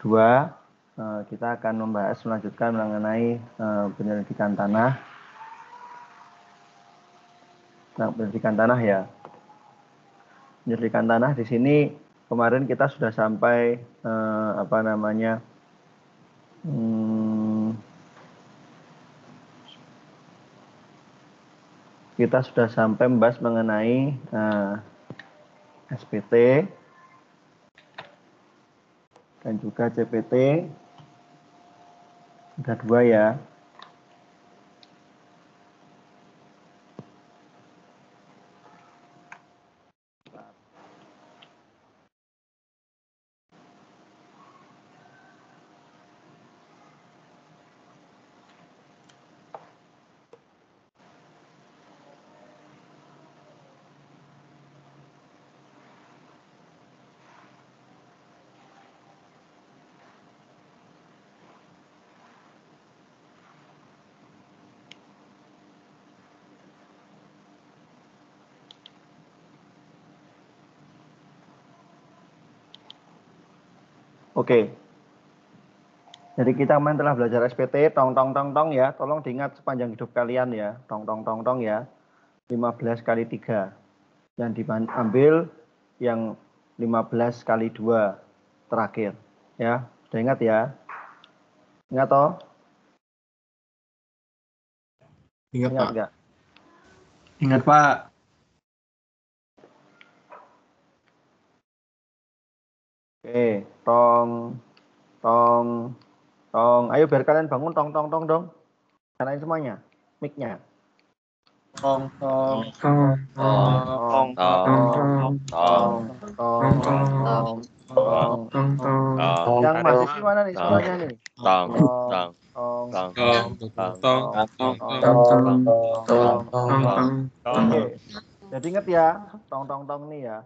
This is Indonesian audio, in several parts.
2 kita akan membahas melanjutkan mengenai penyelidikan tanah. Nah, penyelidikan tanah ya. Penyelidikan tanah di sini kemarin kita sudah sampai kita sudah sampai membahas mengenai SPT dan juga CPT. Ada 2 ya. Oke. Jadi kita kemarin telah belajar SPT, tong ya. Tolong diingat sepanjang hidup kalian ya. Tong ya. 15 kali 3. Dan diambil yang 15 kali 2 terakhir. Ya, sudah ingat ya? Ingat toh? Ingat, Ingat Pak. enggak? Ingat, Pak. Oke, tong. Ayo biar kalian bangun tong dong. Nyalain semuanya. Mic-nya. Tong. Yang mahasiswa mana nih suaranya nih? Oke. Jadi ingat ya, tong nih ya.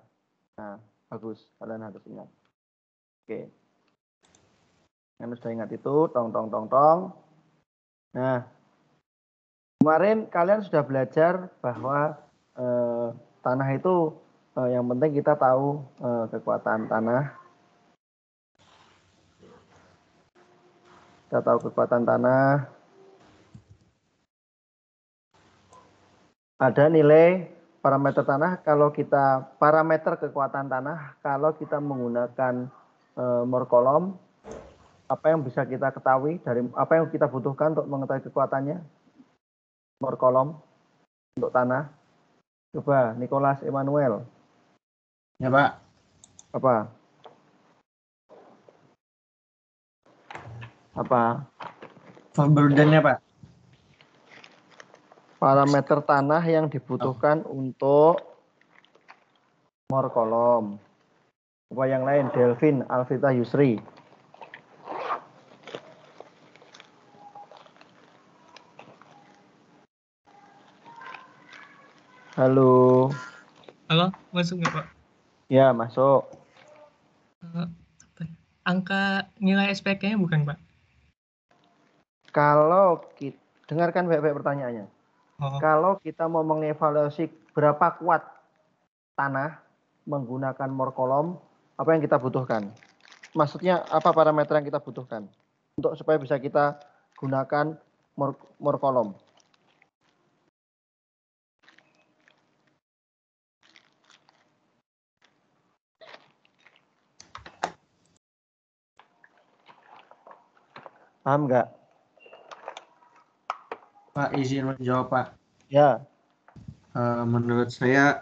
Nah, bagus. Kalian harus ingat. Oke. Yang sudah ingat itu tong. Nah, kemarin kalian sudah belajar bahwa tanah itu yang penting kita tahu kekuatan tanah. Kita tahu kekuatan tanah. Ada nilai parameter tanah parameter kekuatan tanah kalau kita menggunakan morkolom. Apa yang bisa kita ketahui dari apa yang kita butuhkan untuk mengetahui kekuatannya? Morkolom untuk tanah. Coba Nicholas Emmanuel. Ya, Pak. Apa? Burden-nya, Pak. Parameter tanah yang dibutuhkan untuk morkolom. Coba yang lain, Delvin, Alvita, Yusri. Halo. Halo, masuk nggak Pak? Ya, masuk. Angka nilai SPK-nya bukan Pak? Kalau kita dengarkan baik-baik pertanyaannya. Kalau kita mau mengevaluasi berapa kuat tanah menggunakan morkolom, apa yang kita butuhkan? Maksudnya apa parameter yang kita butuhkan untuk supaya bisa kita gunakan morkolom? Paham nggak? Pak, izin menjawab, Pak. Ya. Menurut saya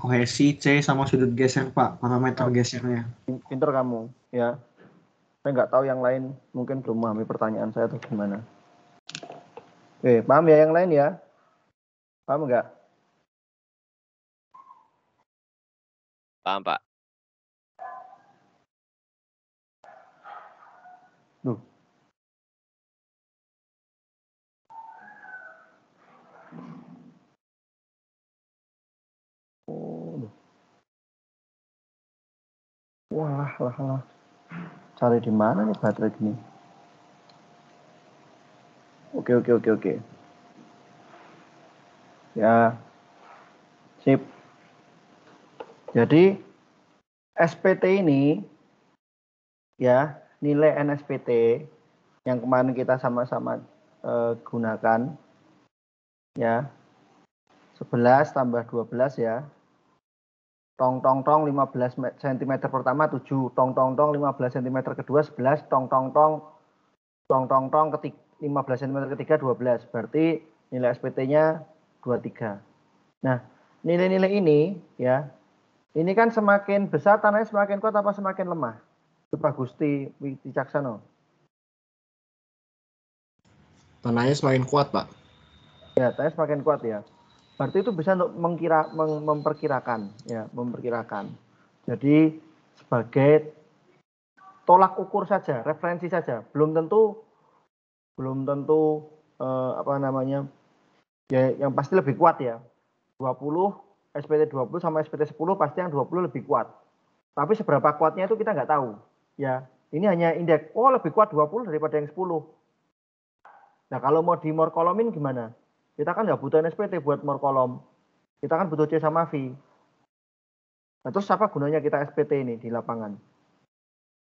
kohesi C sama sudut geser, Pak. Parameter gesernya. Pinter kamu, ya. Saya nggak tahu yang lain mungkin belum memahami pertanyaan saya atau gimana. Oke, paham ya yang lain ya? Paham nggak? Paham, Pak. Duh. Wah. Cari di mana nih baterai gini? Oke. Ya. Sip. Jadi SPT ini ya, nilai NSPT yang kemarin kita sama-sama gunakan, ya, 11 tambah 12 ya, tong 15 cm pertama 7, tong 15 cm kedua 11, tong ketiga 15 cm ketiga 12, berarti nilai SPT-nya 23. Nah, nilai-nilai ini ya, ini kan semakin besar tanahnya semakin kuat apa semakin lemah? Itu Pak Gusti Wicaksono. Tanahnya semakin kuat, Pak. Ya, tanahnya semakin kuat ya. Berarti itu bisa untuk memperkirakan, ya, memperkirakan. Jadi sebagai tolak ukur saja, referensi saja, belum tentu apa namanya, ya, yang pasti lebih kuat ya. 20 SPT 20 sama SPT 10 pasti yang 20 lebih kuat. Tapi seberapa kuatnya itu kita nggak tahu. Ya, ini hanya indeks. Oh, lebih kuat 20 daripada yang 10. Nah, kalau mau di morkolomin gimana? Kita kan nggak butuh SPT buat morkolom. Kita kan butuh C sama V. Nah, terus apa gunanya kita SPT ini di lapangan?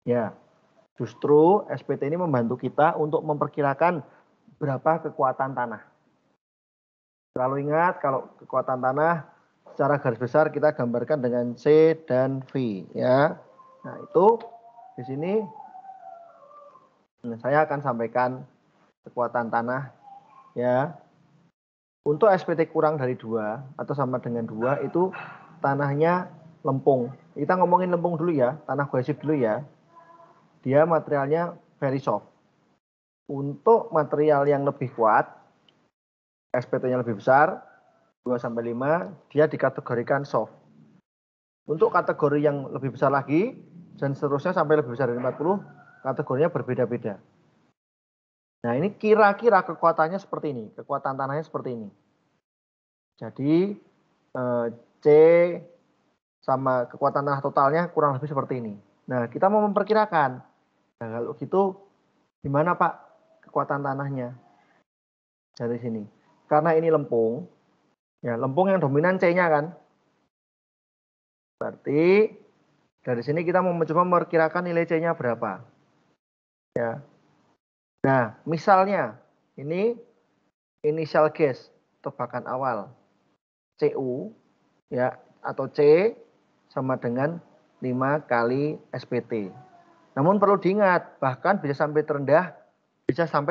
Ya, justru SPT ini membantu kita untuk memperkirakan berapa kekuatan tanah. Selalu ingat kalau kekuatan tanah secara garis besar kita gambarkan dengan C dan V ya. Nah, itu di sini saya akan sampaikan kekuatan tanah ya. Untuk SPT kurang dari 2 atau sama dengan 2 itu tanahnya lempung. Kita ngomongin lempung dulu ya, tanah kohesif dulu ya. Dia materialnya very soft. Untuk material yang lebih kuat, SPT-nya lebih besar, 2-5, dia dikategorikan soft. Untuk kategori yang lebih besar lagi, dan seterusnya sampai lebih besar dari 40, kategorinya berbeda-beda. Nah, ini kira-kira kekuatannya seperti ini, kekuatan tanahnya seperti ini. Jadi, C sama kekuatan tanah totalnya kurang lebih seperti ini. Nah, kita mau memperkirakan. Nah, kalau gitu, gimana Pak kekuatan tanahnya? Dari sini. Karena ini lempung, ya lempung yang dominan C-nya kan. Berarti dari sini kita mau mencoba memperkirakan nilai C-nya berapa. Ya. Nah, misalnya ini initial guess, tebakan awal. CU ya atau C sama dengan 5 kali SPT. Namun perlu diingat, bahkan bisa sampai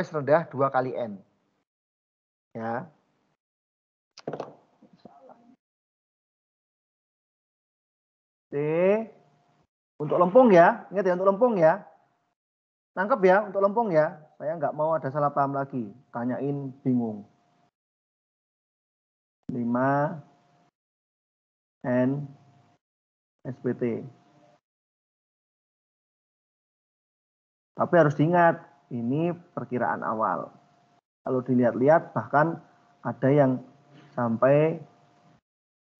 serendah 2 kali N. Ya. C untuk lempung ya, ingat ya untuk lempung ya. Nangkep ya untuk lempung ya. Saya nggak mau ada salah paham lagi. Tanyain bingung. 5 N SPT. Tapi harus diingat, ini perkiraan awal. Kalau dilihat-lihat bahkan ada yang sampai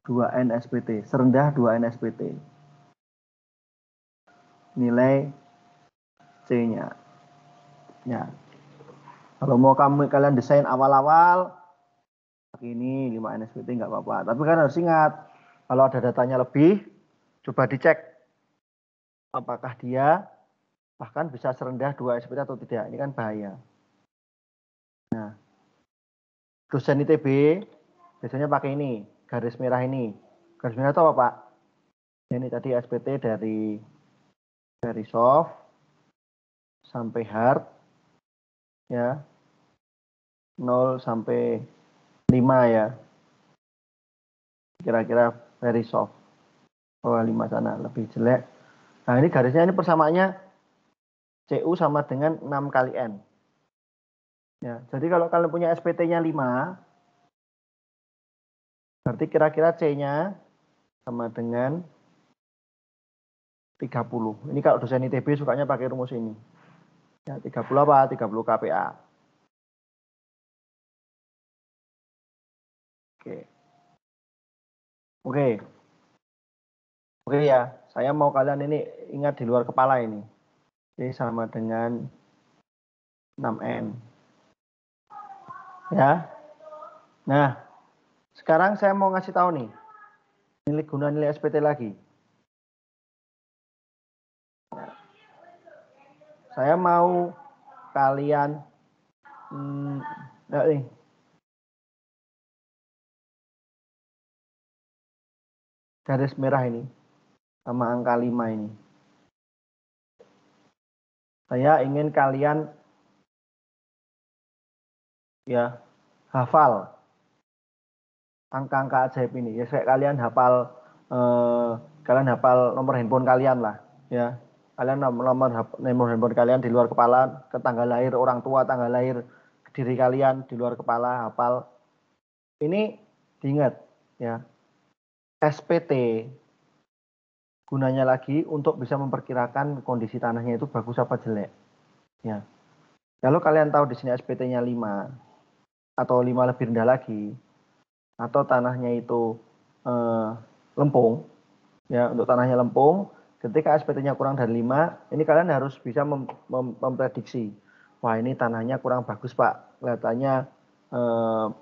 2N SPT, serendah 2N SPT. Nilai C-nya. Ya. Kalau mau kalian desain awal-awal, ini 5N SPT nggak apa-apa. Tapi kan harus ingat, kalau ada datanya lebih, coba dicek apakah dia bahkan bisa serendah 2 SPT atau tidak. Ini kan bahaya. Nah, dosen ITB biasanya pakai ini, garis merah ini. Garis merah itu apa, Pak? Ini tadi SPT dari soft sampai hard, ya, 0 sampai 5 ya. Kira-kira very soft. Oh, 5 sana lebih jelek. Nah, ini garisnya ini persamaannya CU sama dengan 6 kali N. Ya, jadi kalau kalian punya SPT-nya 5, berarti kira-kira C-nya sama dengan 30. Ini kalau dosen ITB sukanya pakai rumus ini. Ya, 30 apa? 30 kPa. Oke. Oke. Oke ya, saya mau kalian ini ingat di luar kepala ini. C sama dengan 6N. Ya. Nah, sekarang saya mau ngasih tahu nih. Nilai SPT lagi. Saya mau kalian nih. Garis merah ini sama angka 5 ini. Saya ingin kalian ya hafal angka-angka ajaib ini. Ya kayak kalian hafal nomor handphone kalian lah, ya. Kalian nomor handphone kalian di luar kepala, ke tanggal lahir orang tua, tanggal lahir diri kalian di luar kepala, hafal. Ini diingat ya. SPT gunanya lagi untuk bisa memperkirakan kondisi tanahnya itu bagus apa jelek. Ya. Kalau kalian tahu di sini SPT-nya 5 atau 5 lebih rendah lagi, atau tanahnya itu lempung, ya, untuk tanahnya lempung, ketika SPT-nya kurang dari 5, ini kalian harus bisa memprediksi. Wah, ini tanahnya kurang bagus, Pak. Kelihatannya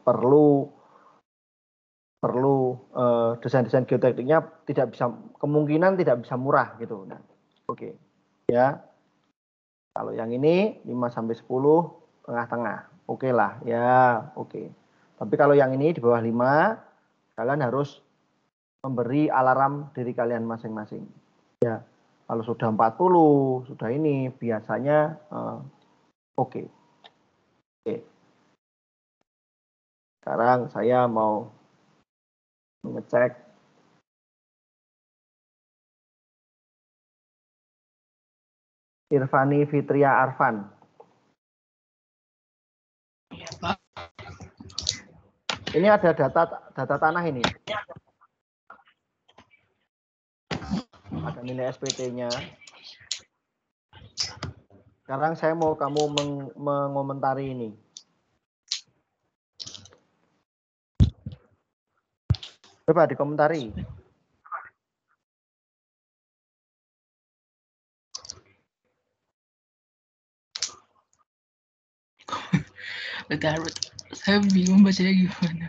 perlu desain-desain geotekniknya kemungkinan tidak bisa murah gitu. Nah, oke. Ya. Kalau yang ini 5 sampai 10 tengah-tengah. Oke lah, ya, oke. Tapi kalau yang ini di bawah 5, kalian harus memberi alarm diri kalian masing-masing. Ya, kalau sudah 40, sudah ini biasanya oke. Oke. Sekarang saya mau mengecek Irfani Fitria Arfan. Iya, Pak. Ini ada data tanah ini. Ada nilai SPT-nya. Sekarang saya mau kamu mengomentari ini. Coba dikomentari. Bentar. Saya bingung bacanya gimana.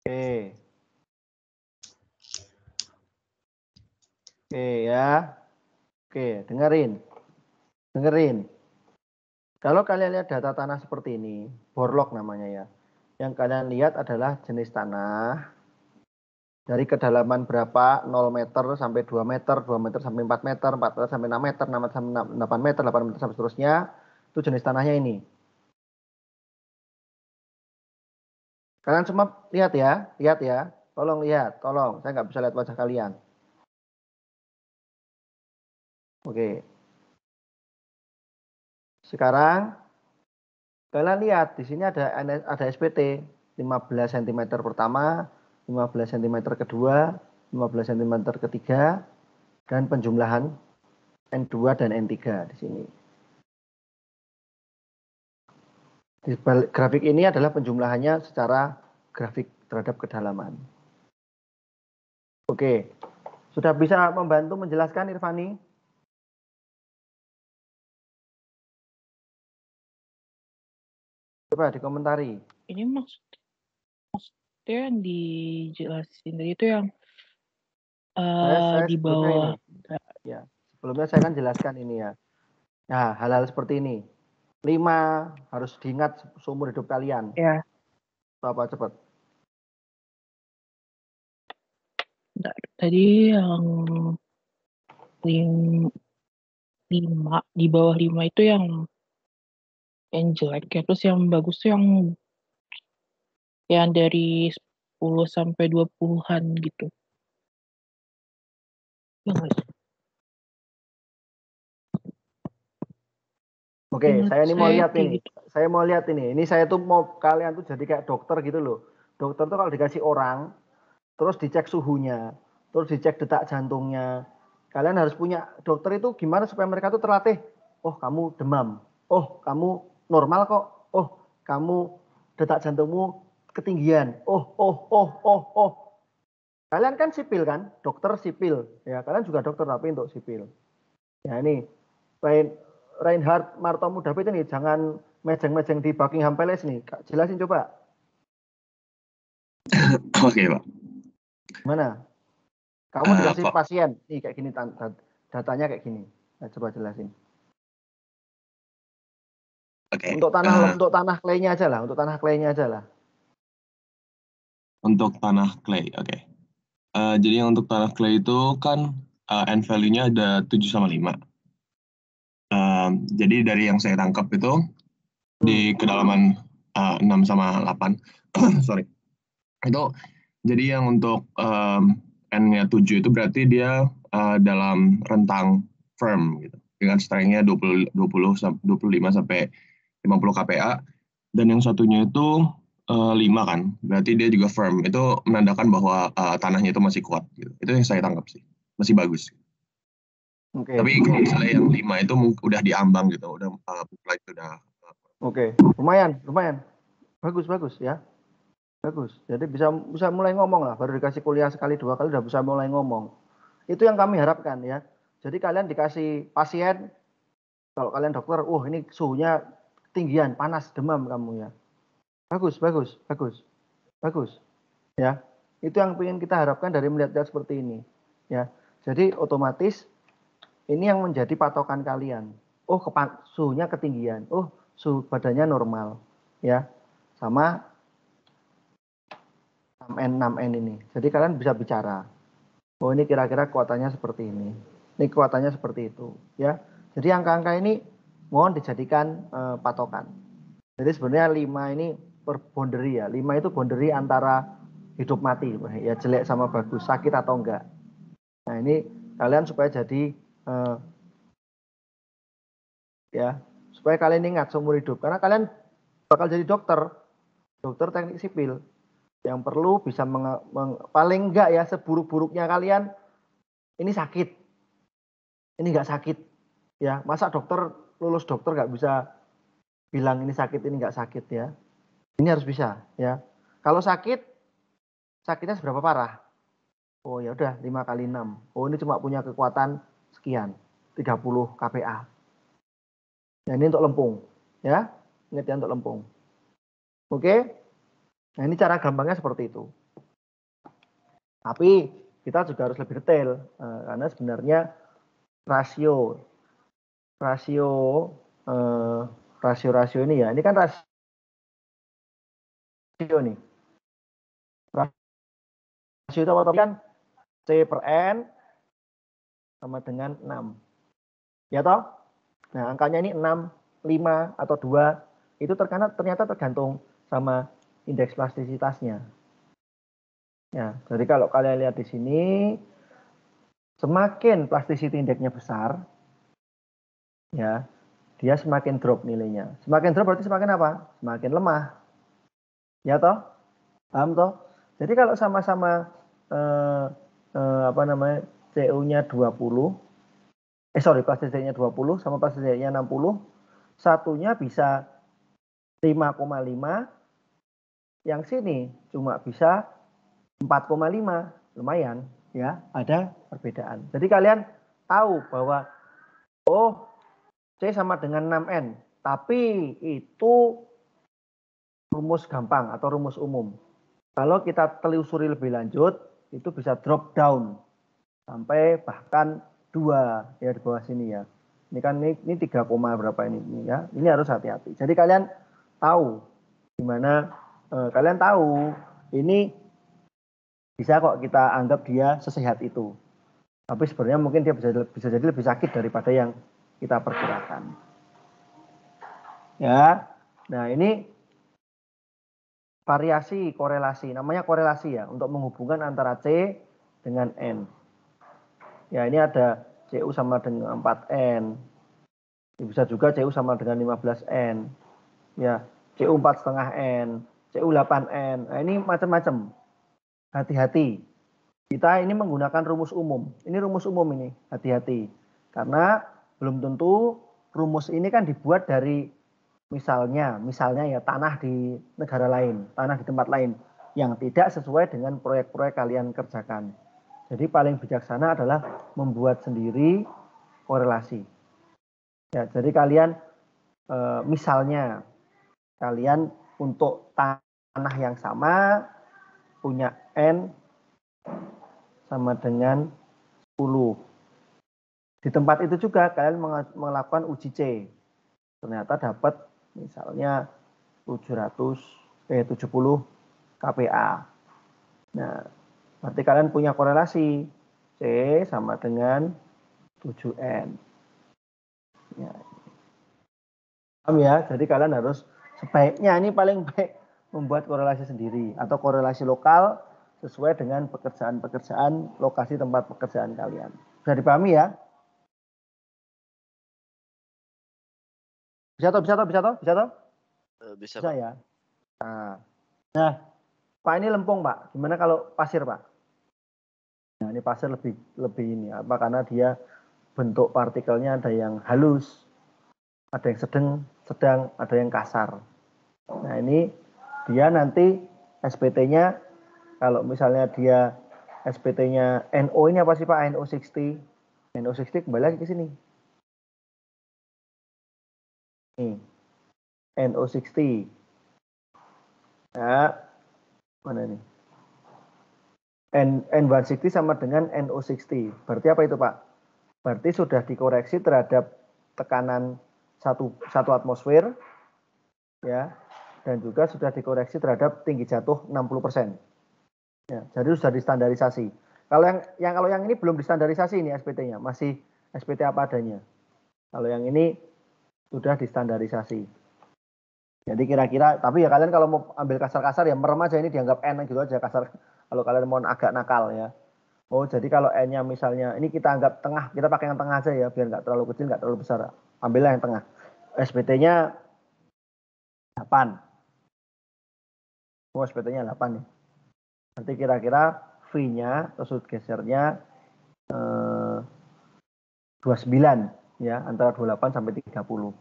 Oke. Oke ya. Oke, dengerin. Kalau kalian lihat data tanah seperti ini, borlog namanya ya. Yang kalian lihat adalah jenis tanah dari kedalaman berapa, 0 meter sampai 2 meter, 2 meter sampai 4 meter, 4 meter sampai 6 meter, 6 meter sampai 8 meter, 8 meter sampai seterusnya. Itu jenis tanahnya ini. Kalian semua lihat ya. Tolong lihat, tolong. Saya nggak bisa lihat wajah kalian. Oke. Sekarang kalian lihat di sini ada SPT 15 cm pertama, 15 cm kedua, 15 cm ketiga, dan penjumlahan N2 dan N3 di sini. Di grafik ini adalah penjumlahannya secara grafik terhadap kedalaman. Oke, sudah bisa membantu menjelaskan Irfani? Coba dikomentari. Ini maksudnya yang dijelasin tadi itu yang Saya di sebelumnya bawah. ini. Ya, sebelumnya saya kan jelaskan ini ya. Nah, hal-hal seperti ini. 5 harus diingat seumur hidup kalian. Ya. Apa cepat? Tadi yang 5 di bawah 5 itu yang jelek ya. Terus yang bagus tuh yang dari 10 sampai 20-an gitu. Oke, saya ini mau lihat ini. Gitu. Saya mau lihat ini. Ini saya tuh mau kalian tuh jadi kayak dokter gitu loh. Dokter tuh kalau dikasih orang, terus dicek suhunya, terus dicek detak jantungnya. Kalian harus punya dokter itu gimana supaya mereka tuh terlatih. Oh, kamu demam. Oh, kamu normal kok. Oh, kamu detak jantungmu ketinggian. Oh. Kalian kan sipil kan? Dokter sipil. Ya, kalian juga dokter tapi untuk sipil. Ya, ini Reinhard Martomu David ini jangan mejeng-mejeng di Buckingham Palace nih. Jelasin coba. Oke, Pak. Gimana? Kamu dikasih pasien, nih kayak gini datanya kayak gini. Saya coba jelasin. Oke. Untuk tanah clay-nya aja lah, untuk tanah clay-nya aja lah. Untuk tanah clay, oke. Jadi yang untuk tanah clay itu kan N value-nya ada 7/5. Jadi dari yang saya tangkap itu di kedalaman 6/8. Sorry. Itu jadi yang untuk N-nya 7 itu berarti dia dalam rentang firm gitu. Dengan strength-nya 25 sampai 50 kPa, dan yang satunya itu 5 kan, berarti dia juga firm. Itu menandakan bahwa tanahnya itu masih kuat. Gitu. Itu yang saya tangkap sih, masih bagus. Oke. Tapi kalau misalnya yang 5 itu udah diambang gitu, udah udah. Oke, lumayan. Bagus ya. Bagus. Jadi bisa mulai ngomong lah. Baru dikasih kuliah sekali 2 kali udah bisa mulai ngomong. Itu yang kami harapkan ya. Jadi kalian dikasih pasien, kalau kalian dokter, ini suhunya ketinggian, panas, demam kamu ya. Bagus. Ya. Itu yang ingin kita harapkan dari melihat seperti ini. Ya. Jadi otomatis ini yang menjadi patokan kalian. Suhunya ketinggian. Suhu badannya normal. Ya. Sama 6N ini. Jadi kalian bisa bicara. Ini kira-kira kekuatannya seperti ini. Ini kekuatannya seperti itu. Ya. Jadi angka-angka ini mohon dijadikan patokan. Jadi sebenarnya 5 ini per boundary ya. 5 itu boundary antara hidup mati. Ya jelek sama bagus, sakit atau enggak. Nah ini kalian supaya jadi supaya kalian ingat seumur hidup. Karena kalian bakal jadi dokter teknik sipil. Yang perlu bisa paling enggak ya seburuk-buruknya kalian ini sakit. Ini enggak sakit. Ya, masa lulus dokter enggak bisa bilang ini sakit, ini enggak sakit ya. Ini harus bisa ya. Kalau sakitnya seberapa parah? Ya udah 5 kali 6. Ini cuma punya kekuatan sekian, 30 kPa. Nah, ini untuk lempung ya. Ingat ya untuk lempung. Oke? Nah, ini cara gampangnya seperti itu. Tapi kita juga harus lebih detail karena sebenarnya rasio ini ya. Ini kan rasio nih. Rasio itu apa kan C per N sama dengan 6. Ya toh? Nah, angkanya ini 6, 5 atau 2 itu ternyata tergantung sama indeks plastisitasnya. Ya, jadi kalau kalian lihat di sini, semakin plasticity indeksnya besar, ya, dia semakin drop nilainya. Semakin drop berarti semakin apa? Semakin lemah. Ya toh? Paham toh? Jadi kalau sama-sama CO-nya 20, plasticity-nya 20 sama plasticity-nya 60, satunya bisa 5,5, yang sini cuma bisa 4,5, lumayan ya, ada perbedaan. Jadi kalian tahu bahwa C sama dengan 6N, tapi itu rumus gampang atau rumus umum. Kalau kita telusuri lebih lanjut, itu bisa drop down sampai bahkan 2 ya di bawah sini ya. Ini kan ini 3, berapa ini ya. Ini harus hati-hati. Jadi kalian tahu gimana kalian tahu ini bisa kok kita anggap dia sesehat itu. Tapi sebenarnya mungkin dia bisa jadi lebih sakit daripada yang kita perkirakan. Ya. Nah, ini variasi korelasi, namanya korelasi ya, untuk menghubungkan antara C dengan N. Ya, ini ada CU sama dengan 4N. Bisa juga CU sama dengan 15N. Ya, CU 4,5N, CU 8N. Nah, ini macam-macam. Hati-hati. Kita ini menggunakan rumus umum. Ini rumus umum ini, hati-hati. Karena belum tentu rumus ini kan dibuat dari misalnya ya tanah di negara lain, tanah di tempat lain yang tidak sesuai dengan proyek-proyek kalian kerjakan. Jadi paling bijaksana adalah membuat sendiri korelasi. Ya, jadi kalian misalnya kalian untuk tanah yang sama punya N sama dengan 10. Di tempat itu juga kalian melakukan uji C. Ternyata dapat misalnya 70 kPa. Nah, berarti kalian punya korelasi C sama dengan 7N. Ya. Paham ya? Jadi kalian harus sebaiknya ini paling baik membuat korelasi sendiri atau korelasi lokal sesuai dengan pekerjaan-pekerjaan lokasi tempat pekerjaan kalian. Bisa dipahami ya? Bisa toh? Bisa, Bisa Pak. ya. Nah, Pak ini lempung Pak. Gimana kalau pasir Pak? Nah ini pasir lebih ini apa? Karena dia bentuk partikelnya ada yang halus, ada yang sedang, ada yang kasar. Nah ini dia nanti SPT-nya kalau misalnya dia SPT-nya NO ini apa sih Pak? NO60. NO60 kembali lagi ke sini. Nih. NO60. Nah, mana nih? N160 sama dengan NO60. Berarti apa itu Pak? Berarti sudah dikoreksi terhadap tekanan satu atmosfer, ya, dan juga sudah dikoreksi terhadap tinggi jatuh 60%. Ya, jadi sudah distandarisasi. Kalau yang ini belum distandarisasi ini SPT-nya, masih SPT apa adanya. Kalau yang ini sudah distandarisasi. Jadi kira-kira, tapi ya kalian kalau mau ambil kasar-kasar ya merem aja, ini dianggap N gitu aja kasar. Kalau kalian mau agak nakal ya. Oh jadi kalau N-nya misalnya, ini kita anggap tengah, kita pakai yang tengah aja ya, biar nggak terlalu kecil, nggak terlalu besar. Ambillah yang tengah. SPT-nya 8. Oh SPT-nya 8 nih. Nanti kira-kira V-nya, atau sudut gesernya 29 ya, antara 28 sampai 30.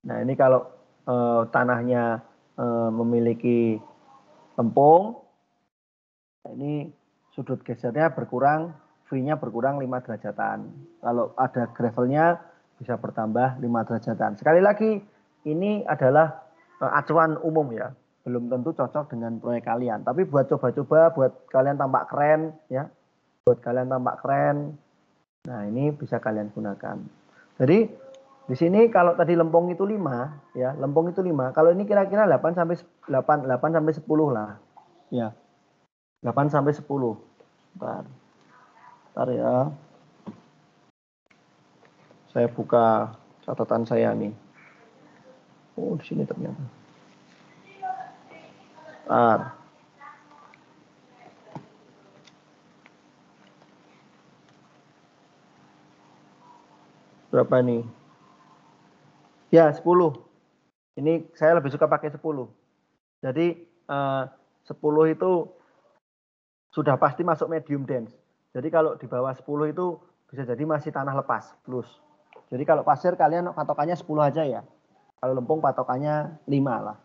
Nah ini kalau tanahnya memiliki lempung, ini sudut gesernya berkurang, V-nya berkurang 5 derajatan. Kalau ada gravelnya bisa bertambah 5 derajatan. Sekali lagi, ini adalah acuan umum ya. Belum tentu cocok dengan proyek kalian. Tapi buat coba-coba, buat kalian tampak keren ya. Buat kalian tampak keren. Nah ini bisa kalian gunakan. Jadi di sini kalau tadi lempung itu 5 ya, lempung itu 5. Kalau ini kira-kira 8 sampai 10 lah. Ya. 8 sampai 10. Bentar ya. Saya buka catatan saya nih. Oh, di sini ternyata. Bentar. Berapa nih? Ya, 10. Ini saya lebih suka pakai 10. Jadi 10 itu sudah pasti masuk medium dense. Jadi kalau di bawah 10 itu bisa jadi masih tanah lepas, plus. Jadi kalau pasir kalian patokannya 10 aja ya. Kalau lempung patokannya 5 lah.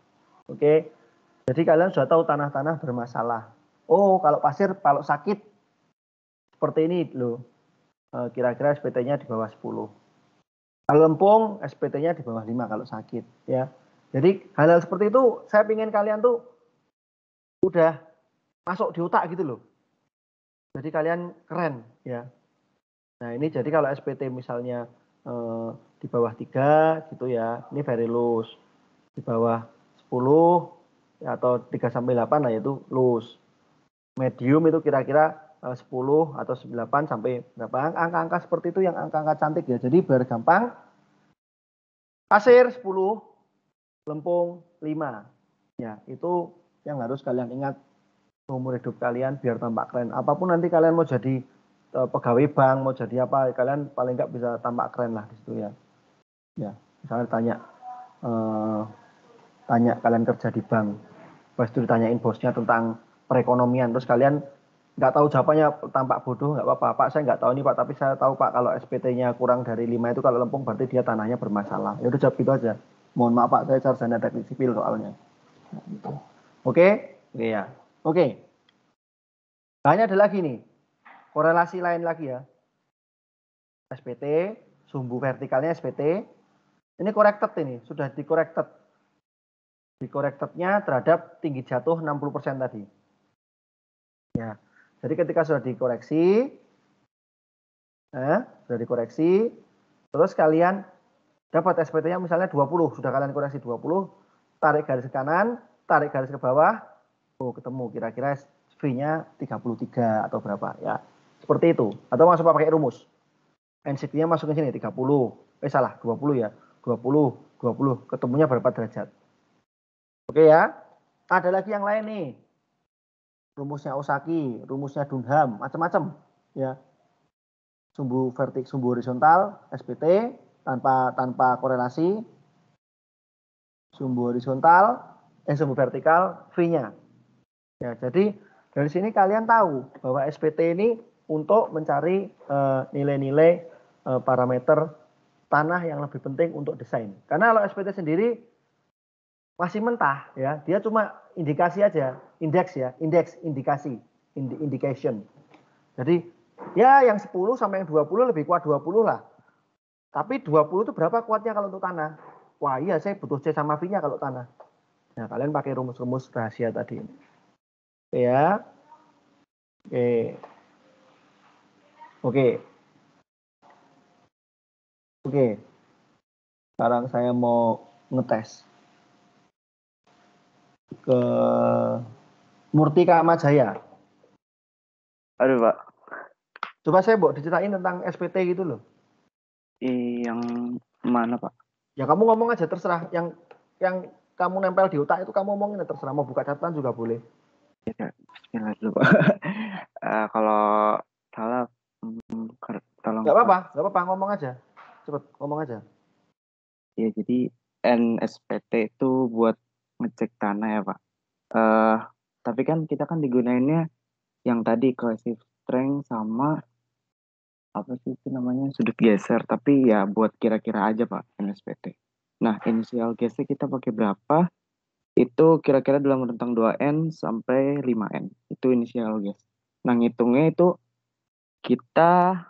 Oke. Jadi kalian sudah tahu tanah-tanah bermasalah. Oh, kalau pasir kalau sakit seperti ini loh. Kira-kira SPT-nya di bawah 10. Kalau lempung SPT-nya di bawah 5 kalau sakit ya. Jadi hal-hal seperti itu saya ingin kalian tuh udah masuk di otak gitu loh. Jadi kalian keren ya. Nah ini jadi kalau SPT misalnya di bawah 3 gitu ya, ini very loose. Di bawah 10 ya, atau 3 sampai 8 lah yaitu loose. Medium itu kira-kira 10 atau 8 sampai berapa. Angka-angka seperti itu yang angka-angka cantik ya. Jadi biar gampang. Pasir 10, lempung 5. Ya, itu yang harus kalian ingat seumur hidup kalian biar tampak keren. Apapun nanti kalian mau jadi pegawai bank, mau jadi apa, kalian paling nggak bisa tampak keren lah di situ ya. Ya, misalnya tanya kalian kerja di bank, pas itu ditanyain bosnya tentang perekonomian, terus kalian nggak tahu jawabannya, tampak bodoh nggak apa-apa, Pak saya nggak tahu nih Pak, tapi saya tahu Pak kalau SPT-nya kurang dari 5 itu kalau lempung berarti dia tanahnya bermasalah. Ya udah jawab gitu aja. Mohon maaf Pak, saya sarjana teknik sipil soalnya. Nah, gitu. Oke ya. Oke. Hanya ada lagi nih, korelasi lain lagi ya. SPT, sumbu vertikalnya SPT. Ini corrected ini, sudah di-corrected. Di-correctednya terhadap tinggi jatuh 60% tadi. Ya. Jadi ketika sudah dikoreksi, Sudah dikoreksi. Terus kalian dapat SPT-nya misalnya 20. Sudah kalian koreksi 20. Tarik garis ke kanan, tarik garis ke bawah. Oh, ketemu kira-kira V-nya 33 atau berapa ya. Seperti itu. Atau masuk pakai rumus. NCT-nya masuk ke sini 30. Salah, 20 ya. 20. Ketemunya berapa derajat. Oke ya. Ada lagi yang lain nih. Rumusnya Osaki, rumusnya Dunham, macam-macam ya. Sumbu vertik, sumbu horizontal, SPT tanpa korelasi. Sumbu horizontal, sumbu vertikal, V-nya. Ya, jadi dari sini kalian tahu bahwa SPT ini untuk mencari nilai-nilai parameter tanah yang lebih penting untuk desain. Karena kalau SPT sendiri masih mentah ya, dia cuma indikasi aja, indikasi, indication. Jadi ya yang 10 sampai yang 20 lebih kuat 20 lah. Tapi 20 itu berapa kuatnya kalau untuk tanah? Wah iya, saya butuh C sama V-nya kalau tanah. Nah, kalian pakai rumus-rumus rahasia tadi. Oke ya. Oke. Sekarang saya mau ngetes ke Murti Kamajaya. Aduh, Pak. Coba saya mau diceritain tentang SPT gitu loh. Yang mana, Pak? Ya kamu ngomong aja terserah. Yang kamu nempel di otak itu kamu ngomongin terserah. Mau buka catatan juga boleh. Ya, bismillah dulu, Pak. Kalau salah, tolong. Gak apa-apa, ngomong aja. Cepet, ngomong aja. Ya, jadi NSPT itu buat ngecek tanah ya, Pak. Tapi kan kita kan digunainnya yang tadi cohesive strength sama apa sih itu namanya sudut geser, tapi ya buat kira-kira aja Pak NSPT. Nah, inisial geser kita pakai berapa? Itu kira-kira dalam rentang 2N sampai 5N. Itu inisial geser. Nah, ngitungnya itu kita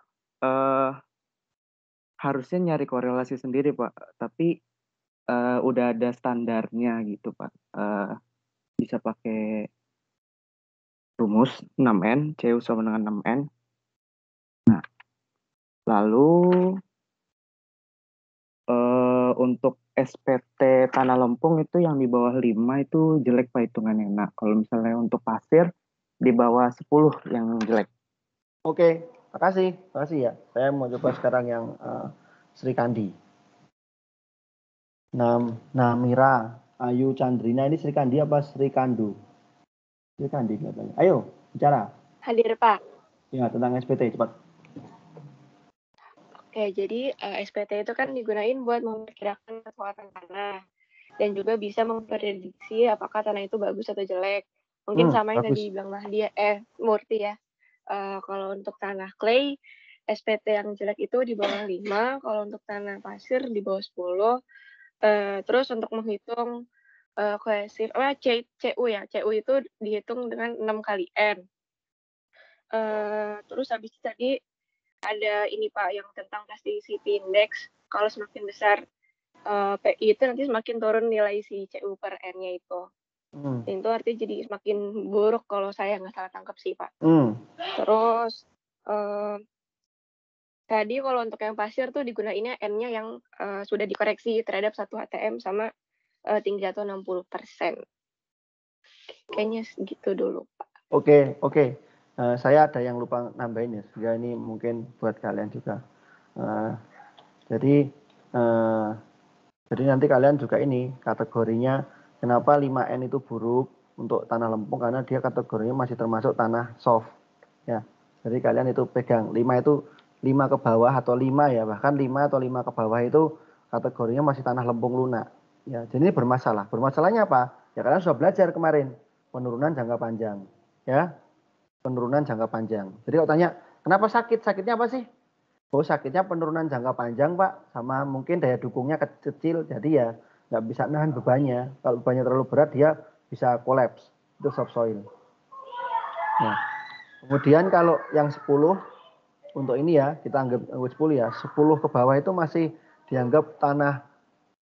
harusnya nyari korelasi sendiri Pak, tapi udah ada standarnya gitu Pak. Bisa pakai rumus 6N, CU sama dengan 6N. Nah, lalu untuk SPT Tanah Lempung itu yang di bawah 5 itu jelek Pak hitungannya. Nah, kalau misalnya untuk pasir di bawah 10 yang jelek. Oke, makasih ya. Saya mau coba sekarang yang Sri Kandi. Namira, Ayu Chandrina, ini Sri Kandi apa Sri Kandu? Sri Kandi katanya. Ayo, bicara. Hadir, Pak. Ya, tentang SPT, cepat. Oke, jadi SPT itu kan digunain buat memperkirakan kekuatan tanah dan juga bisa memprediksi apakah tanah itu bagus atau jelek. Mungkin sama yang tadi bilang Murti ya. Kalau untuk tanah clay, SPT yang jelek itu di bawah 5, kalau untuk tanah pasir di bawah 10. Terus untuk menghitung cohesive, CU ya, CU itu dihitung dengan 6 kali N. Terus habis itu tadi ada ini Pak yang tentang plasticity index. Kalau semakin besar PI itu nanti semakin turun nilai si CU per N-nya itu. Dan itu artinya jadi semakin buruk kalau saya nggak salah tangkap sih Pak. Terus tadi kalau untuk yang pasir tuh digunainnya N-nya yang sudah dikoreksi terhadap 1 HTM sama tinggi jatuh 60%. Kayaknya segitu dulu Pak. Oke. Saya ada yang lupa nambahin ya, ini mungkin buat kalian juga. Jadi nanti kalian juga ini kategorinya kenapa 5N itu buruk untuk tanah lempung karena dia kategorinya masih termasuk tanah soft ya. Jadi kalian itu pegang 5 itu 5 ke bawah atau 5 ya, bahkan 5 atau 5 ke bawah itu kategorinya masih tanah lempung lunak ya. Jadi ini bermasalah. Bermasalahnya apa? Ya kalian sudah belajar kemarin penurunan jangka panjang ya. Penurunan jangka panjang. Jadi kalau tanya, kenapa sakit? Sakitnya apa sih? Oh, sakitnya penurunan jangka panjang, Pak. Sama mungkin daya dukungnya kecil, jadi ya nggak bisa nahan bebannya. Kalau bebannya terlalu berat, dia bisa kolaps. Itu subsoil. Nah, kemudian kalau yang 10, untuk ini ya, kita anggap 10 ya. 10 ke bawah itu masih dianggap tanah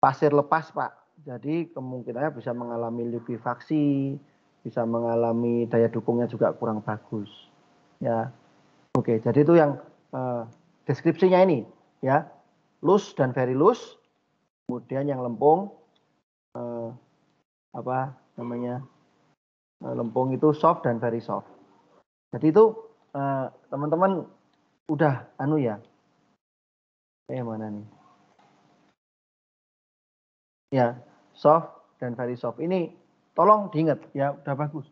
pasir lepas, Pak. Jadi kemungkinannya bisa mengalami liquefaksi, bisa mengalami daya dukungnya juga kurang bagus ya. Oke, jadi itu yang deskripsinya ini ya, loose dan very loose, kemudian yang lempung lempung itu soft dan very soft. Jadi itu teman-teman udah ya, mana nih ya, soft dan very soft ini tolong diingat ya, udah bagus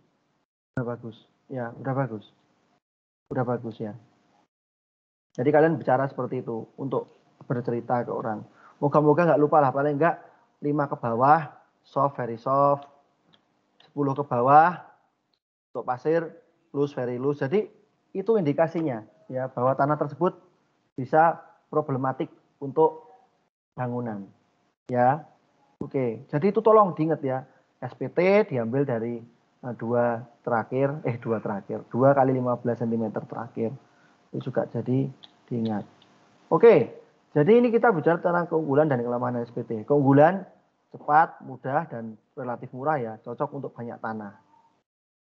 ya, udah bagus ya. Jadi kalian bicara seperti itu untuk bercerita ke orang. Moga-moga nggak lupa lah, paling nggak 5 ke bawah soft very soft, 10 ke bawah untuk pasir loose very loose. Jadi itu indikasinya ya, bahwa tanah tersebut bisa problematik untuk bangunan ya. Oke, jadi itu tolong diingat ya, SPT diambil dari 2 kali 15 cm terakhir. Itu juga jadi diingat. Oke, jadi ini kita bicara tentang keunggulan dan kelemahan SPT. Keunggulan cepat, mudah, dan relatif murah ya, cocok untuk banyak tanah.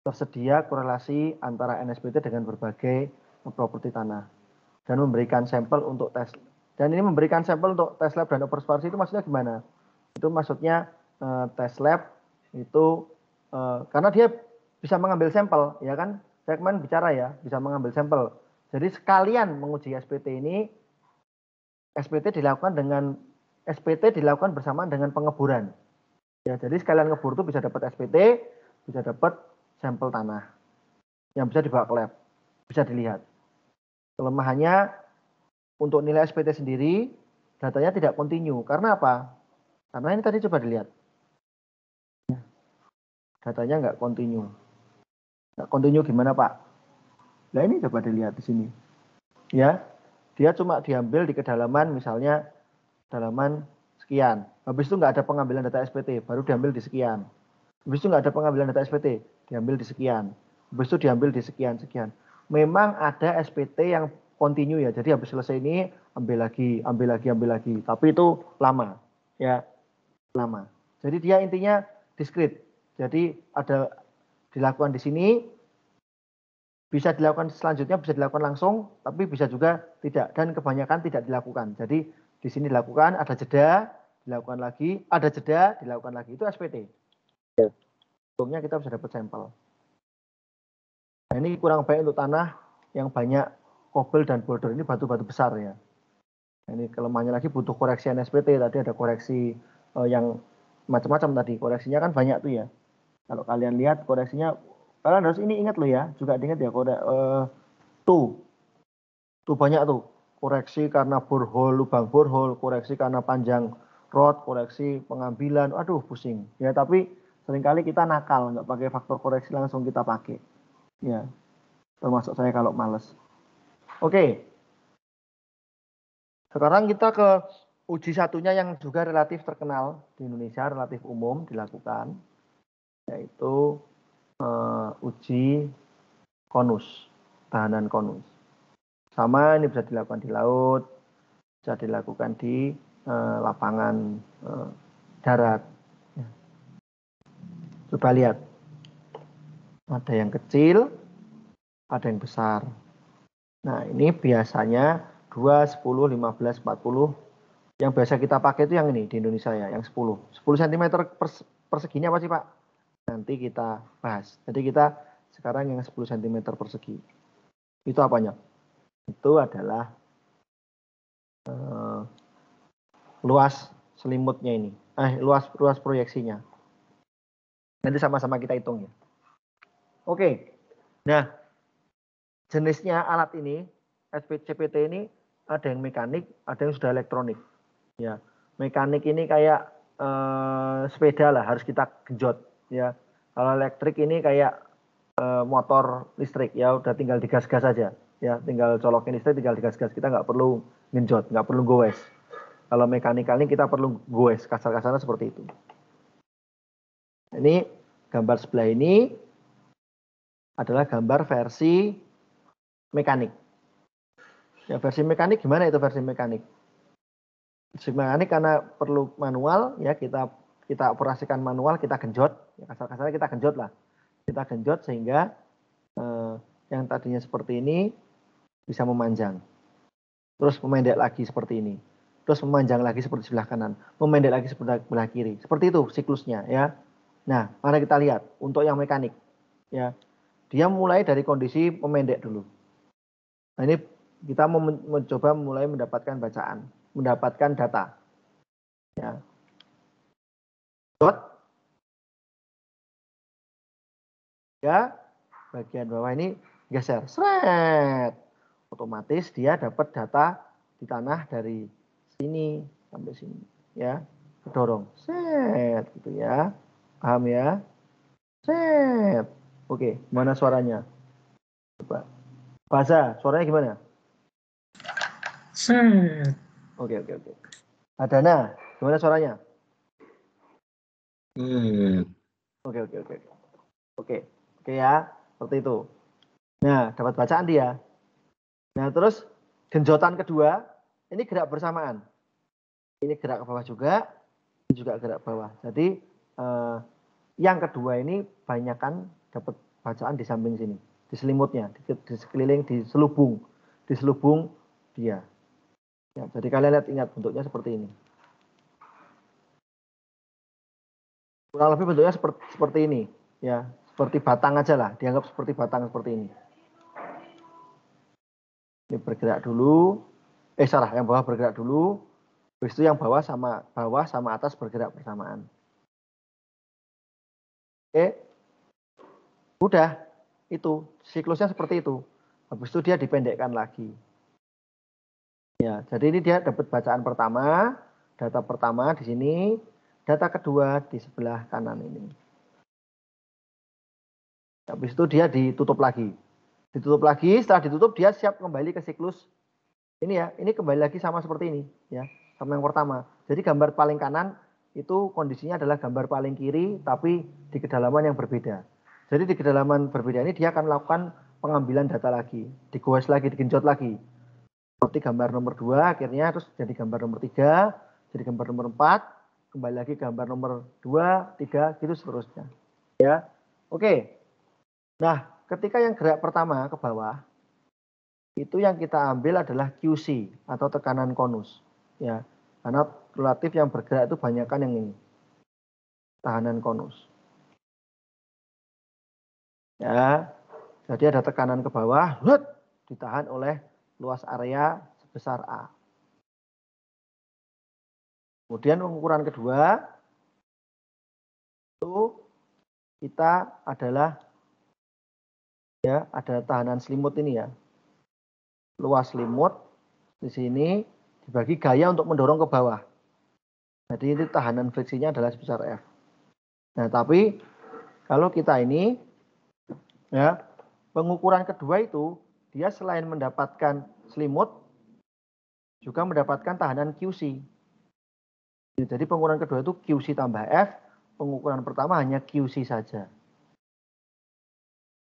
Tersedia korelasi antara NSPT dengan berbagai properti tanah dan memberikan sampel untuk tes. Dan ini memberikan sampel untuk tes lab dan observasi itu maksudnya gimana? Itu maksudnya tes lab itu karena dia bisa mengambil sampel, ya kan? Saya kemarin bicara ya, bisa mengambil sampel. Jadi sekalian menguji SPT ini, SPT dilakukan bersamaan dengan pengeburan. Ya, jadi sekalian ngebur itu bisa dapat SPT, bisa dapat sampel tanah yang bisa dibawa ke lab, bisa dilihat. Kelemahannya untuk nilai SPT sendiri, datanya tidak kontinu. Karena apa? Karena ini tadi coba dilihat. Datanya nggak kontinu. Nggak kontinu gimana Pak? Nah ini coba dilihat di sini. Ya, dia cuma diambil di kedalaman, misalnya kedalaman sekian. Habis itu nggak ada pengambilan data SPT, baru diambil di sekian. Habis itu nggak ada pengambilan data SPT, diambil di sekian. Habis itu diambil di sekian. Memang ada SPT yang kontinu ya. Jadi habis selesai ini ambil lagi. Tapi itu lama, ya lama. Jadi dia intinya diskrit. Jadi ada dilakukan di sini, bisa dilakukan selanjutnya, bisa dilakukan langsung, tapi bisa juga tidak. Dan kebanyakan tidak dilakukan. Jadi di sini dilakukan, ada jeda, dilakukan lagi, ada jeda, dilakukan lagi. Itu SPT. Untungnya kita bisa dapat sampel. Nah, ini kurang baik untuk tanah yang banyak kobel dan boulder. Ini batu-batu besar ya. Nah, ini kelemahannya lagi butuh koreksi NSPT. Tadi ada koreksi yang macam-macam tadi. Koreksinya kan banyak tuh ya. Kalau kalian lihat koreksinya, kalian harus ini ingat loh ya. Juga ingat ya tuh banyak tuh. Koreksi karena borehole, lubang borehole, koreksi karena panjang rod, koreksi pengambilan. Aduh pusing. Ya tapi seringkali kita nakal, nggak pakai faktor koreksi langsung kita pakai. Ya, termasuk saya kalau males. Oke. Sekarang kita ke uji satunya yang juga relatif terkenal di Indonesia, relatif umum dilakukan, yaitu uji konus, tahanan konus. Sama ini bisa dilakukan di laut, bisa dilakukan di lapangan darat. Coba lihat. Ada yang kecil, ada yang besar. Nah, ini biasanya 2, 10, 15, 40. Yang biasa kita pakai itu yang ini di Indonesia ya, yang 10. 10 cm perseginya apa sih, Pak? Nanti kita bahas. Jadi kita sekarang yang 10 cm persegi. Itu apanya? Itu adalah luas selimutnya ini. Luas proyeksinya. Nanti sama-sama kita hitung ya. Oke, nah jenisnya alat ini, CPT ini ada yang mekanik, ada yang sudah elektronik. Ya, mekanik ini kayak sepeda lah, harus kita genjot. Ya, kalau elektrik ini kayak motor listrik, ya udah tinggal digas-gas aja. Ya, tinggal colokin listrik, tinggal digas-gas. Kita nggak perlu genjot, nggak perlu goes. Kalau mekanikal ini kita perlu goes, kasar-kasarnya seperti itu. Ini gambar sebelah ini adalah gambar versi mekanik. Ya, versi mekanik gimana itu versi mekanik? Versi mekanik karena perlu manual, ya kita operasikan manual, kita genjot, ya kasar-kasarnya kita genjot lah. Kita genjot sehingga yang tadinya seperti ini bisa memanjang. terus memendek lagi seperti ini, terus memanjang lagi seperti sebelah kanan, memendek lagi seperti sebelah kiri. Seperti itu siklusnya ya. Nah, mari kita lihat untuk yang mekanik ya. Dia mulai dari kondisi memendek dulu. Nah, ini kita mencoba mulai mendapatkan bacaan, mendapatkan data. Ya. Dot. Ya, bagian bawah ini geser. Seret. Otomatis dia dapat data di tanah dari sini sampai sini. Ya, kedorong. Set, gitu ya. Paham ya? Set. Oke, mana suaranya? Coba. Bahasa, suaranya gimana? Set. Oke. Adana, gimana suaranya? Oke ya, seperti itu. Nah, dapat bacaan dia. Nah, terus genjotan kedua, ini gerak bersamaan. Ini gerak ke bawah juga, ini juga gerak ke bawah. Jadi yang kedua ini banyakkan dapat bacaan di samping sini, di selimutnya, di sekeliling, di selubung dia. Ya, jadi kalian lihat, ingat bentuknya seperti ini. Kurang lebih bentuknya seperti ini, ya, seperti batang aja lah, dianggap seperti batang seperti ini. Ini bergerak dulu, yang bawah bergerak dulu, habis itu yang bawah sama atas bergerak bersamaan. Oke, udah, itu siklusnya seperti itu. Habis itu dia dipendekkan lagi. Ya, jadi ini dia dapat bacaan pertama, data pertama di sini, data kedua di sebelah kanan ini. Habis itu dia ditutup lagi. Setelah ditutup dia siap kembali ke siklus. Ini ya, ini kembali lagi sama seperti ini, ya, sama yang pertama. Jadi gambar paling kanan itu kondisinya adalah gambar paling kiri, tapi di kedalaman yang berbeda. Jadi di kedalaman berbeda ini dia akan melakukan pengambilan data lagi, digoes lagi, digenjot lagi. Seperti gambar nomor 2 akhirnya terus jadi gambar nomor 3, jadi gambar nomor 4, kembali lagi gambar nomor 2, 3, gitu seterusnya. Ya. Oke. Nah, ketika yang gerak pertama ke bawah, itu yang kita ambil adalah QC atau tekanan konus. Ya. Karena relatif yang bergerak itu banyakkan yang ini. Tahanan konus. Ya. Jadi ada tekanan ke bawah, ditahan oleh luas area sebesar A. Kemudian ukuran kedua itu kita adalah ya ada tahanan selimut ini ya. Luas selimut di sini dibagi gaya untuk mendorong ke bawah. Jadi ini tahanan friksinya adalah sebesar F. Nah, tapi kalau kita ini ya pengukuran kedua itu dia selain mendapatkan selimut juga mendapatkan tahanan QC. Jadi pengukuran kedua itu QC tambah F, pengukuran pertama hanya QC saja.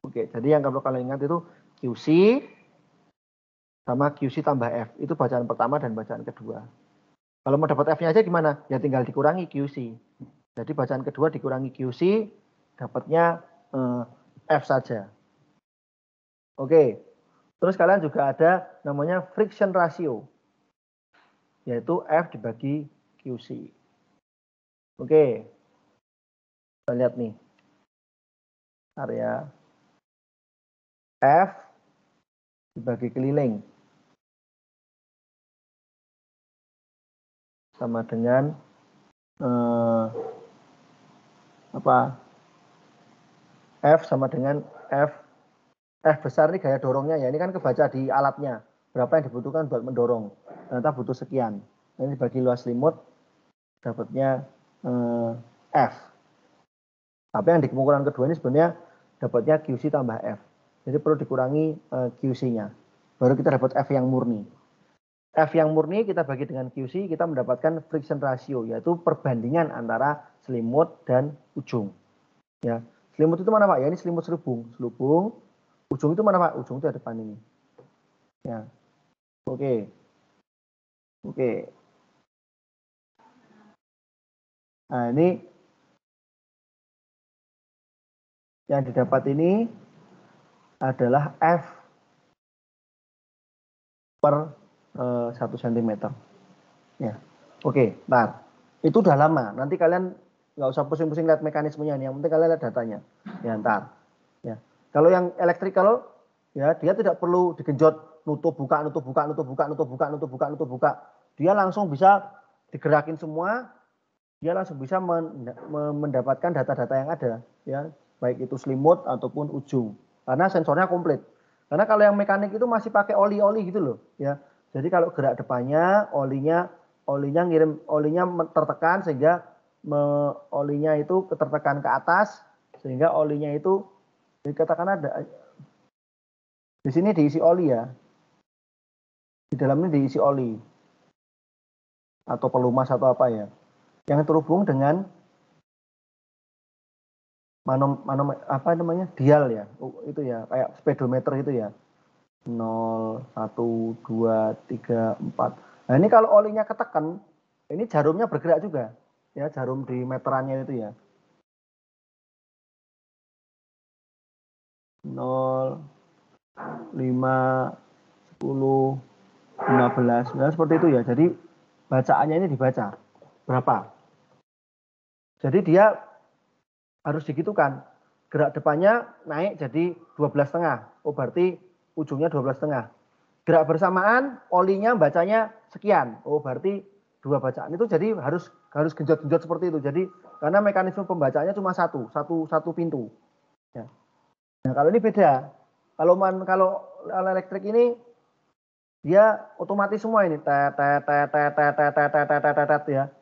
Oke, jadi yang kalau kalian ingat itu QC sama QC tambah F. Itu bacaan pertama dan bacaan kedua. Kalau mau dapat F-nya aja gimana? Ya tinggal dikurangi QC. Jadi bacaan kedua dikurangi QC, dapatnya F saja. Oke, terus kalian juga ada namanya friction ratio, yaitu F dibagi QC. Oke, kita lihat nih, area F dibagi keliling sama dengan F sama dengan F besar ini gaya dorongnya ya, ini kan kebaca di alatnya berapa yang dibutuhkan buat mendorong, ternyata butuh sekian. Ini dibagi luas selimut dapatnya F. Tapi yang di pengukuran kedua ini sebenarnya dapatnya QC tambah F. Jadi perlu dikurangi QC-nya. Baru kita dapat F yang murni. F yang murni kita bagi dengan QC, kita mendapatkan friction ratio, yaitu perbandingan antara selimut dan ujung. Ya, selimut itu mana Pak? Ya ini selimut selubung. Ujung itu mana Pak? Ujung itu ada depan ini. Ya, oke. Nah ini yang didapat ini adalah F per 1 cm. Ya. Oke, ntar. Itu udah lama. Nanti kalian nggak usah pusing-pusing lihat mekanismenya nih. Yang penting kalian lihat datanya. Ya, ntar. Ya. Kalau yang electrical, ya dia tidak perlu digenjot nutup buka. Dia langsung bisa digerakin semua. Dia langsung bisa mendapatkan data-data yang ada, ya, baik itu selimut ataupun ujung. Karena sensornya komplit. Karena kalau yang mekanik itu masih pakai oli-oli gitu loh, ya. Jadi kalau gerak depannya, olinya tertekan sehingga olinya itu tertekan ke atas sehingga olinya itu dikatakan ada di sini diisi oli ya. Di dalamnya diisi oli atau pelumas atau apa ya. Yang terhubung dengan dial ya. Itu ya, kayak speedometer itu ya. 0, 1, 2, 3, 4. Nah, ini kalau olinya ketekan, ini jarumnya bergerak juga. Ya, jarum di meterannya itu ya. 0, 5, 10, 15. Nah, seperti itu ya. Jadi bacaannya ini dibaca. Berapa? Jadi dia harus digitukan. Gerak depannya naik jadi 12,5. Oh, berarti ujungnya 12,5. Gerak bersamaan, olinya bacanya sekian. Oh, berarti 2 bacaan. Itu jadi harus genjot-genjot seperti itu. Jadi karena mekanisme pembacaannya cuma satu pintu. Ya. Nah, kalau ini beda. Kalau elektrik ini dia otomatis semua ini ya.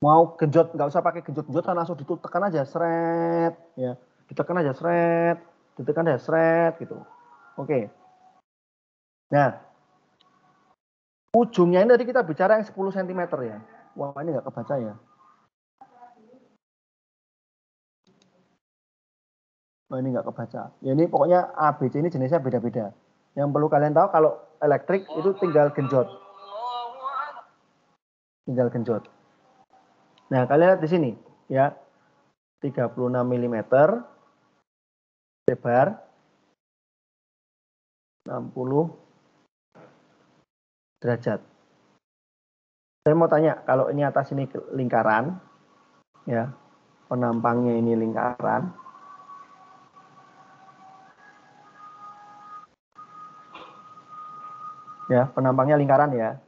Mau genjot nggak usah pakai genjot-genjotan, langsung ditekan aja seret ya. Ditekan aja seret gitu. Oke. Nah, ujungnya ini tadi kita bicara yang 10 cm ya. Wah, ini nggak kebaca ya. Nah, ini nggak kebaca. Ya, ini pokoknya ABC ini jenisnya beda-beda. Yang perlu kalian tahu kalau elektrik itu tinggal genjot. Nah, kalian lihat di sini ya. 36 mm lebar, 60 derajat. Saya mau tanya, kalau ini atas ini lingkaran, ya, penampangnya ini lingkaran. Ya, penampangnya lingkaran ya.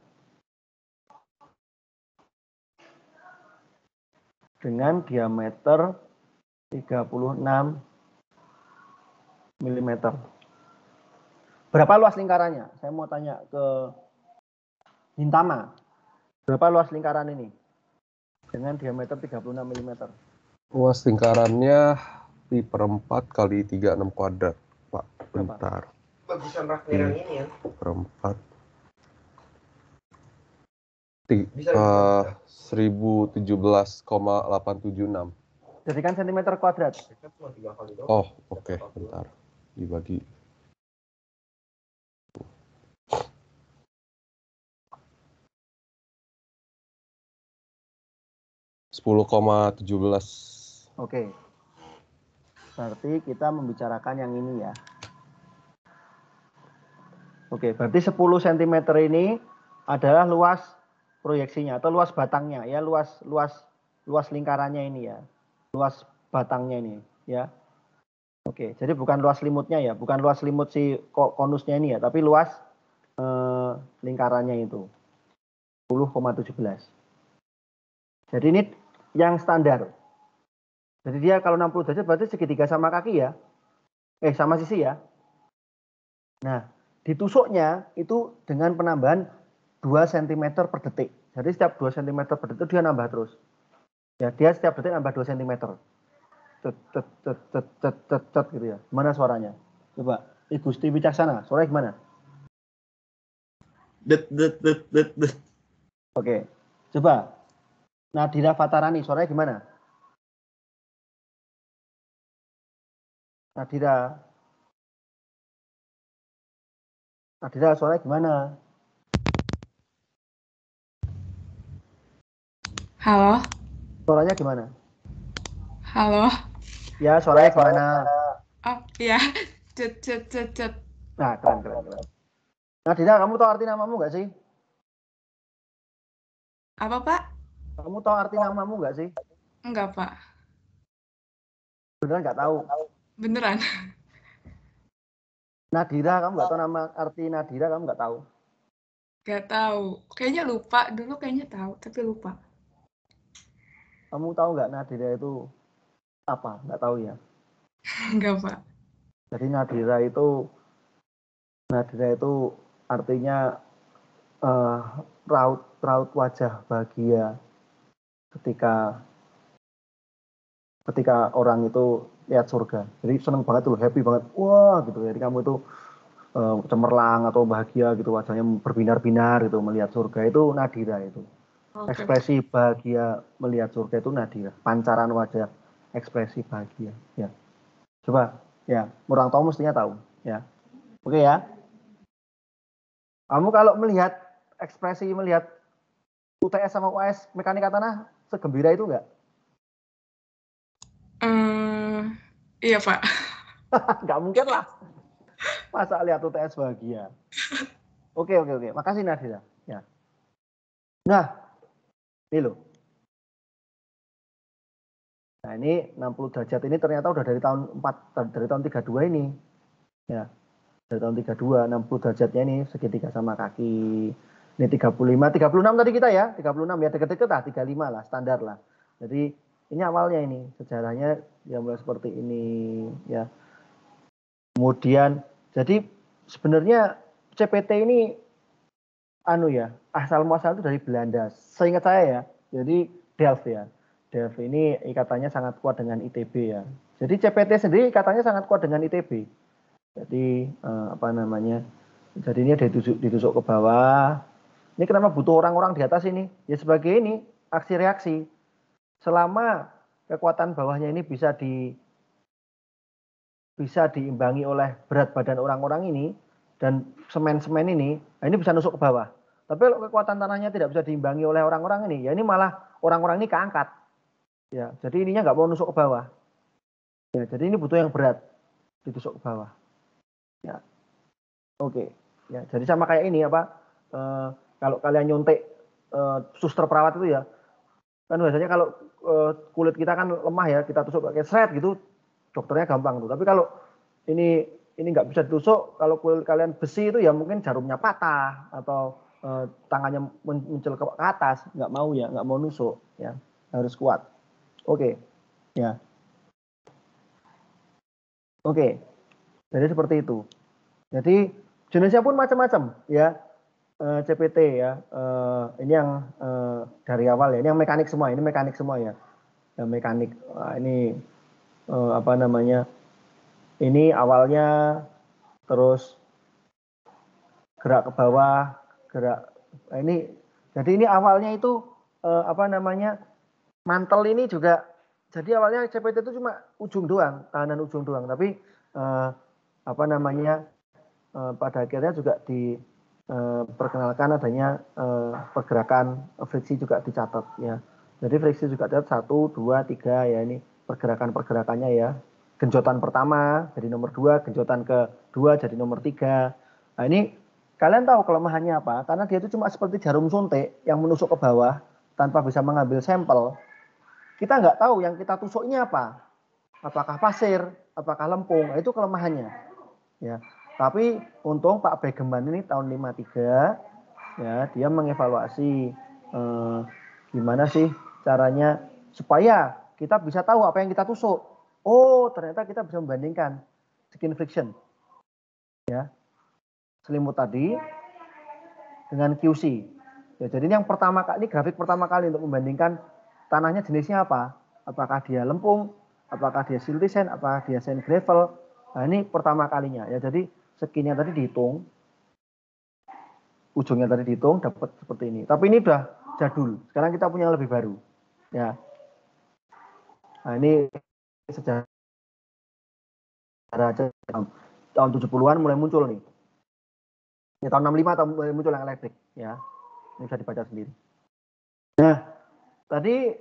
Dengan diameter 36 mm. Berapa luas lingkarannya? Saya mau tanya ke Hintama. Berapa luas lingkaran ini? Dengan diameter 36 mm. Luas lingkarannya pi per 4 kali 36 kuadrat, Pak. Bentar. Bagusan rakniran ini ya. Per 4. 1017,876. Jadikan cm kuadrat. Oh, oke. Bentar. Dibagi. (10,17). Oke. Berarti kita membicarakan yang ini ya. Oke, berarti 10 cm ini adalah luas proyeksinya atau luas batangnya ya, luas lingkarannya ini ya. Luas batangnya ini ya. Oke, jadi bukan luas selimutnya ya, bukan luas selimut si konusnya ini ya, tapi luas lingkarannya itu 10,17. Jadi ini yang standar. Jadi dia kalau 60 derajat berarti segitiga sama kaki ya. Sama sisi ya. Nah, ditusuknya itu dengan penambahan 2 cm per detik. Jadi setiap 2 cm per detik dia nambah terus. Ya, dia setiap detik nambah 2 cm. Cet gitu ya. Mana suaranya? Coba, Gusti Wicaksana, suaranya gimana? Det. Oke. Coba. Nadira Fatarani, suaranya gimana? Nadira, suaranya gimana? Halo. Suaranya gimana? Halo. Ya, suaranya gimana? Oh, iya. Cet. Nah, keren. Nadira, kamu tahu arti namamu nggak sih? Apa, Pak? Kamu tahu arti namamu nggak sih? Enggak, Pak. Beneran nggak tahu? Beneran. Nadira, kamu nggak tahu nama arti Nadira, kamu nggak tahu? Nggak tahu. Kayaknya lupa. Dulu kayaknya tahu, tapi lupa. Kamu tahu nggak Nadira itu apa? Nggak tahu ya? Enggak, Pak. Jadi Nadira itu artinya raut wajah bahagia ketika orang itu lihat surga. Jadi seneng banget tuh, happy banget, wah gitu. Jadi kamu itu cemerlang atau bahagia gitu, wajahnya berbinar-binar gitu melihat surga, itu Nadira itu. Ekspresi bahagia melihat surga itu Nadira, pancaran wajah ekspresi bahagia. Ya, coba ya, orang tahu mestinya tahu ya. Oke ya. Kamu kalau melihat ekspresi melihat UTS sama UAS mekanika tanah segembira itu enggak? Iya, Pak. Nggak mungkin lah. Masa lihat UTS bahagia. Oke. Makasih Nadira. Ya. Nah, ini loh. Nah, ini 60 derajat ini ternyata udah dari tahun 32 ini. Ya. Dari tahun 32, 60 derajatnya ini segitiga sama kaki. Ini 35, 36 tadi kita ya. 36 ya, deket-deket lah, 35 lah, standar lah. Jadi ini awalnya ini, sejarahnya ya mulai seperti ini ya. Kemudian jadi sebenarnya CPT ini asal muasal itu dari Belanda. Seingat saya ya. Jadi Delft ya. Delft ini ikatannya sangat kuat dengan ITB ya. Jadi CPT sendiri ikatannya sangat kuat dengan ITB. Jadi Jadi ini ditusuk ke bawah. Ini kenapa butuh orang-orang di atas ini? Ya sebagai ini aksi reaksi. Selama kekuatan bawahnya ini bisa diimbangi oleh berat badan orang-orang ini dan semen-semen ini bisa nusuk ke bawah. Tapi kalau kekuatan tanahnya tidak bisa diimbangi oleh orang-orang ini, ya ini malah orang-orang ini keangkat. Ya, jadi ininya nggak mau nusuk ke bawah. Ya, jadi ini butuh yang berat ditusuk ke bawah. Ya, oke. Ya, jadi sama kayak ini kalau kalian nyuntik suster perawat itu ya, kan biasanya kalau kulit kita kan lemah ya, kita tusuk pakai seret gitu, dokternya gampang tuh. Tapi kalau ini nggak bisa ditusuk, kalau kulit kalian besi itu ya mungkin jarumnya patah atau tangannya muncul ke atas, nggak mau ya, nggak mau nusuk ya, harus kuat. Oke. Ya. Oke. Jadi seperti itu. Jadi jenisnya pun macam-macam ya. CPT ya. Ini yang dari awal ya. Ini yang mekanik semua. Ini mekanik semua ya. Yang mekanik. Ini Ini awalnya terus gerak ke bawah, gerak. Jadi ini awalnya itu mantel ini juga. Jadi awalnya CPT itu cuma ujung doang, tahanan ujung doang. Tapi pada akhirnya juga diperkenalkan adanya pergerakan friksi juga dicatat ya. Jadi friksi juga dicatat 1, 2, 3 ya, ini pergerakannya ya. Genjotan pertama jadi nomor 2, genjotan kedua jadi nomor 3. Nah ini kalian tahu kelemahannya apa? Karena dia itu cuma seperti jarum suntik yang menusuk ke bawah tanpa bisa mengambil sampel. Kita nggak tahu yang kita tusuk ini apa. Apakah pasir, apakah lempung, nah, itu kelemahannya. Ya. Tapi untung Pak Begeman ini tahun 53 ya, dia mengevaluasi gimana sih caranya supaya kita bisa tahu apa yang kita tusuk. Oh, ternyata kita bisa membandingkan skin friction. Ya. Selimut tadi dengan QC. Ya, jadi ini yang pertama kali, grafik pertama kali untuk membandingkan tanahnya jenisnya apa? Apakah dia lempung, apakah dia siltisen, apakah dia sand gravel. Nah, ini pertama kalinya ya. Jadi skinnya tadi dihitung, ujungnya tadi dihitung, dapat seperti ini. Tapi ini udah jadul. Sekarang kita punya yang lebih baru. Ya. Nah, ini sejarah tahun 70-an mulai muncul nih. Ini tahun 65 tahun mulai muncul yang elektrik. Ya. Ini bisa dibaca sendiri. Nah, tadi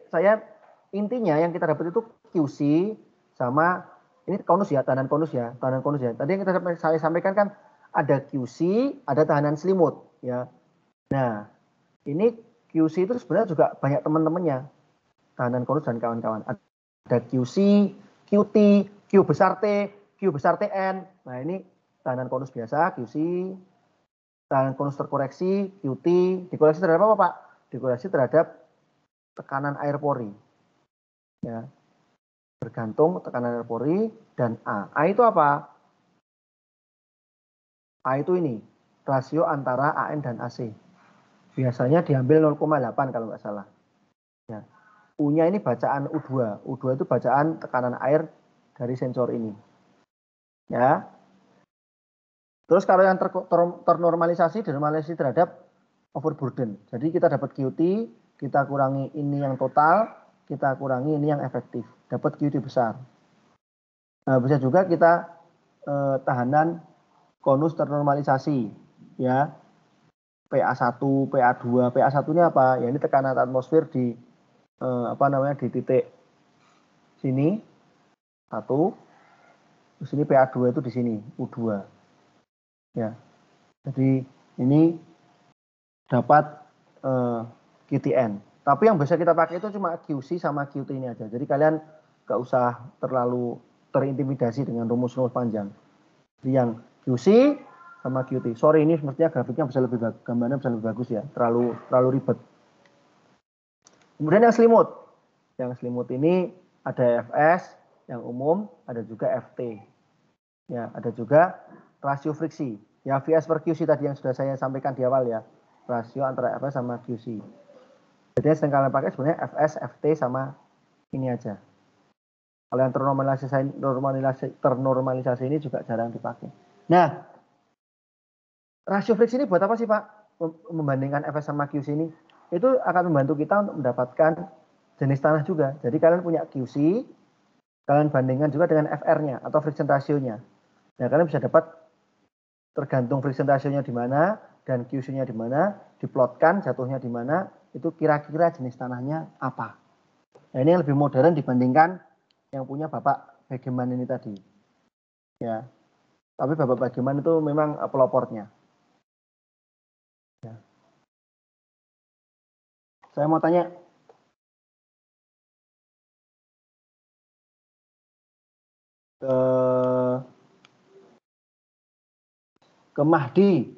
intinya yang kita dapat itu QC sama ini konus ya, tahanan konus ya. Tadi yang saya sampaikan kan ada QC, ada tahanan selimut ya. Nah, ini QC itu sebenarnya juga banyak teman-temannya. Tahanan konus dan kawan-kawan. Ada QC, QT, Q besar T, Q besar TN. Nah ini tahanan konus biasa, QC, tahanan konus terkoreksi, QT. Dikoreksi terhadap apa Pak? Dikoreksi terhadap tekanan air pori. Ya. Bergantung tekanan air pori dan A. A itu apa? A itu ini, rasio antara AN dan AC. Biasanya diambil 0,8 kalau nggak salah. Ya. U-nya ini bacaan U2. U2 itu bacaan tekanan air dari sensor ini. Ya. Terus kalau yang ternormalisasi, dinormalisasi terhadap overburden. Jadi kita dapat QT, kita kurangi ini yang total, kita kurangi ini yang efektif. Dapat QT besar. Nah, bisa juga kita tahanan konus ternormalisasi. Ya. PA1, PA2, PA1-nya apa? Ya ini tekanan atmosfer di di titik sini 1, terus ini PA2 itu di sini U2. Ya. Jadi ini dapat QTN. Tapi yang bisa kita pakai itu cuma QC sama QT ini aja. Jadi kalian nggak usah terlalu terintimidasi dengan rumus-rumus panjang. Jadi yang QC sama QT. Sorry ini sepertinya grafiknya bisa lebih gambarnya bisa lebih bagus ya. Terlalu ribet. Kemudian yang selimut. Yang selimut ini ada FS yang umum, ada juga FT. Ya, ada juga rasio friksi. Ya, VS per QC tadi yang sudah saya sampaikan di awal ya. Rasio antara FS sama QC. Jadi yang sering kalian pakai sebenarnya FS, FT sama ini aja. Kalau yang ternormalisasi ini juga jarang dipakai. Nah, rasio friksi ini buat apa sih Pak? Membandingkan FS sama QC ini? Itu akan membantu kita untuk mendapatkan jenis tanah juga. Jadi kalian punya QC, kalian bandingkan juga dengan FR-nya atau friction ratio-nya. Nah, kalian bisa dapat tergantung friction ratio-nya di mana dan QC-nya di mana, diplotkan jatuhnya di mana, itu kira-kira jenis tanahnya apa. Nah, ini yang lebih modern dibandingkan yang punya Bapak Begeman ini tadi. Ya. Tapi Bapak Begeman itu memang pelopornya. Ya. Saya mau tanya, ke Mahdi,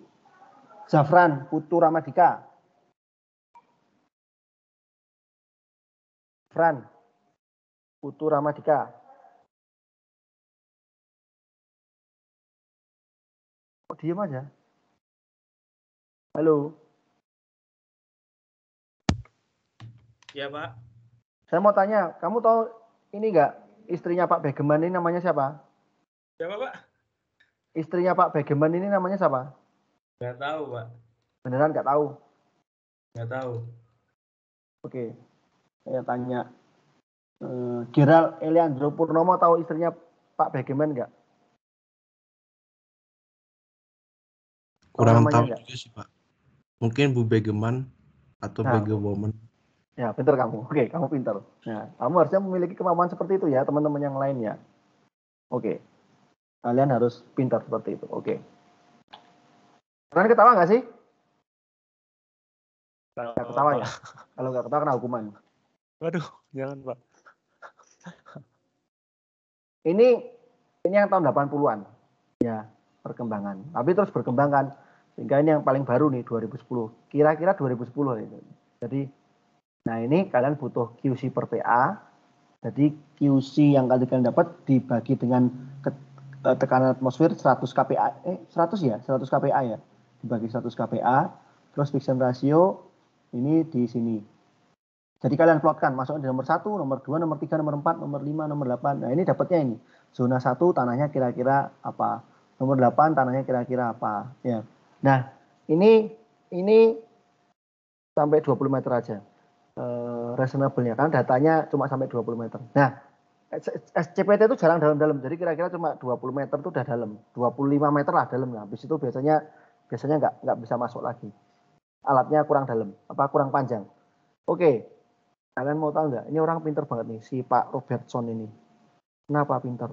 Zafran, Putu Ramadika. Fran, Putu Ramadika. Kok diem aja? Halo. Ya Pak. Saya mau tanya, kamu tahu ini nggak istrinya Pak Begeman ini namanya siapa? Siapa Pak? Istrinya Pak Begeman ini namanya siapa? Nggak tahu Pak. Beneran nggak tahu? Nggak tahu. Oke, saya tanya. Gerald Eliandro Purnomo tahu istrinya Pak Begeman nggak? Kurang tahu enggak? juga sih Pak. Mungkin Bu Begeman atau Begewoman. Ya, pintar kamu. Oke, kamu pintar. Nah, kamu harusnya memiliki kemampuan seperti itu ya, teman-teman yang lain ya. Oke. Kalian harus pintar seperti itu. Oke. Kalian ketawa nggak sih? Nggak ketawa ya? Kalau nggak ketawa kena hukuman. Waduh, jangan Pak. Ini yang tahun 80-an. Ya, perkembangan. Tapi terus berkembang kan. Sehingga ini yang paling baru nih 2010. Kira-kira 2010 itu. Jadi nah ini kalian butuh QC per PA. Jadi QC yang kalian dapat dibagi dengan tekanan atmosfer 100 kPa. 100 ya? 100 kPa ya. Dibagi 100 kPa. Terus friction ratio ini di sini. Jadi kalian plotkan, masuk di nomor 1, nomor 2, nomor 3, nomor 4, nomor 5, nomor 8. Nah ini dapatnya ini. Zona 1 tanahnya kira-kira apa. Nomor 8 tanahnya kira-kira apa. Ya. Nah ini sampai 20 meter aja. Reasonable-nya. Karena datanya cuma sampai 20 meter. Nah SCPT itu jarang dalam-dalam. Jadi kira-kira cuma 20 meter itu udah dalam. 25 meter lah dalam. Nah, habis itu biasanya nggak bisa masuk lagi. Alatnya kurang dalam. Kurang panjang. Oke. Kalian mau tahu nggak? Ini orang pinter banget nih, si Pak Robertson ini. Kenapa pinter?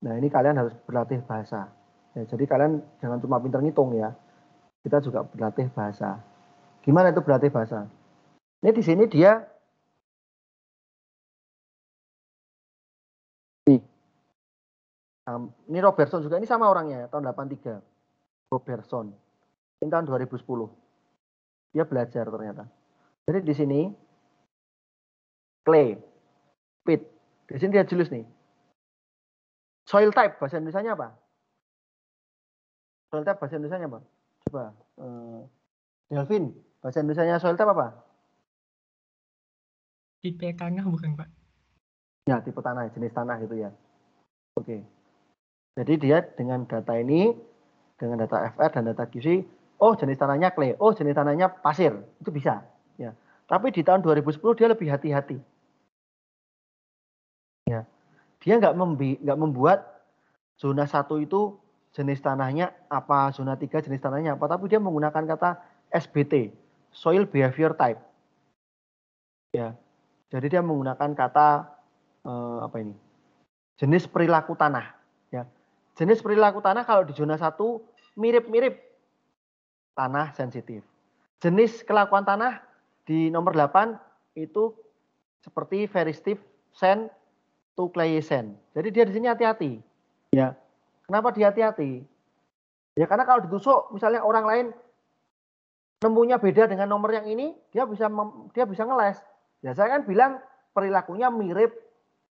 Nah ini kalian harus berlatih bahasa. Ya, jadi kalian jangan cuma pinter ngitung ya. Kita juga berlatih bahasa. Gimana itu berarti bahasa? Ini di sini dia ini Robertson juga, ini sama orangnya tahun 83. Robertson. Ini tahun 2010. Dia belajar ternyata. Jadi di sini clay, pit. Di sini dia jurus nih. Soil type bahasa Indonesianya apa? Soil type bahasa Indonesianya apa? Coba. Delvin, bahasa Indonesianya soil type apa? Tipe tanah bukan, Pak? Ya, tipe tanah, jenis tanah gitu ya. Oke. Jadi dia dengan data ini, dengan data FR dan data QC, oh jenis tanahnya clay, oh jenis tanahnya pasir, itu bisa. Ya. Tapi di tahun 2010 dia lebih hati-hati. Ya. Dia nggak membuat zona 1 itu jenis tanahnya apa, zona 3 jenis tanahnya apa, tapi dia menggunakan kata SBT, Soil Behavior Type. Ya. Jadi dia menggunakan kata apa ini? Jenis perilaku tanah. Ya. Jenis perilaku tanah kalau di zona 1 mirip-mirip tanah sensitif. Jenis kelakuan tanah di nomor 8 itu seperti very stiff sand to clayey sand. Jadi dia di sini hati-hati. Ya. Kenapa dia hati-hati? Ya karena kalau ditusuk misalnya orang lain nemunya beda dengan nomor yang ini, dia bisa ngeles. Ya saya kan bilang perilakunya mirip.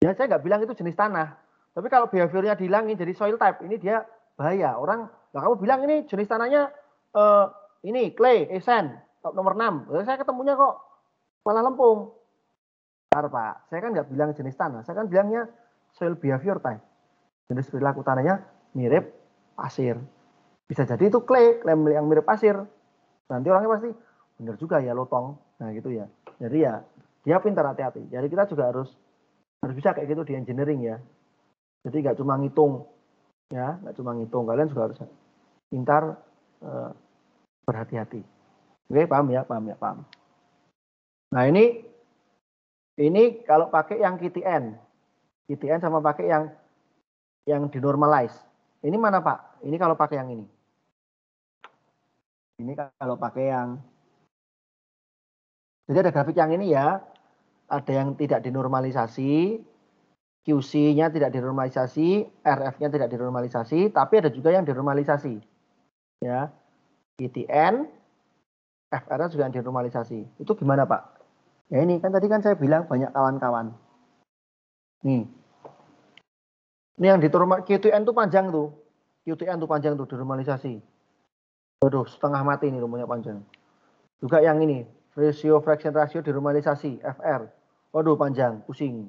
Ya saya nggak bilang itu jenis tanah. Tapi kalau behaviornya dihilangin jadi soil type, ini dia bahaya. Orang, nah kamu bilang ini jenis tanahnya ini clay, sand, nomor 6. Lalu saya ketemunya kok malah lempung. Bentar Pak, saya kan nggak bilang jenis tanah. Saya kan bilangnya soil behavior type. Jenis perilaku tanahnya mirip pasir. Bisa jadi itu clay yang mirip pasir. Nanti orangnya pasti benar juga ya lotong. Nah gitu ya. Jadi ya dia pintar hati-hati. Jadi kita juga harus bisa kayak gitu di engineering ya. Jadi nggak cuma ngitung, ya, nggak cuma ngitung. Kalian juga harus pintar berhati-hati. Oke, paham ya, paham. Nah ini kalau pakai yang KTN sama pakai yang dinormalize. Ini mana Pak? Ini kalau pakai yang ini. Ini kalau pakai yang, jadi ada grafik yang ini ya, ada yang tidak dinormalisasi. QC-nya tidak dinormalisasi, RF-nya tidak dinormalisasi, tapi ada juga yang dinormalisasi. Ya. ITN, FR-nya juga yang dinormalisasi. Itu gimana, Pak? Ya ini kan tadi kan saya bilang banyak kawan-kawan. Nih. Ini yang QTN tuh panjang tuh. QTN tuh panjang tuh dinormalisasi. Waduh, setengah mati ini rumahnya panjang. Juga yang ini, fraction ratio dinormalisasi, FR. Waduh, panjang, pusing.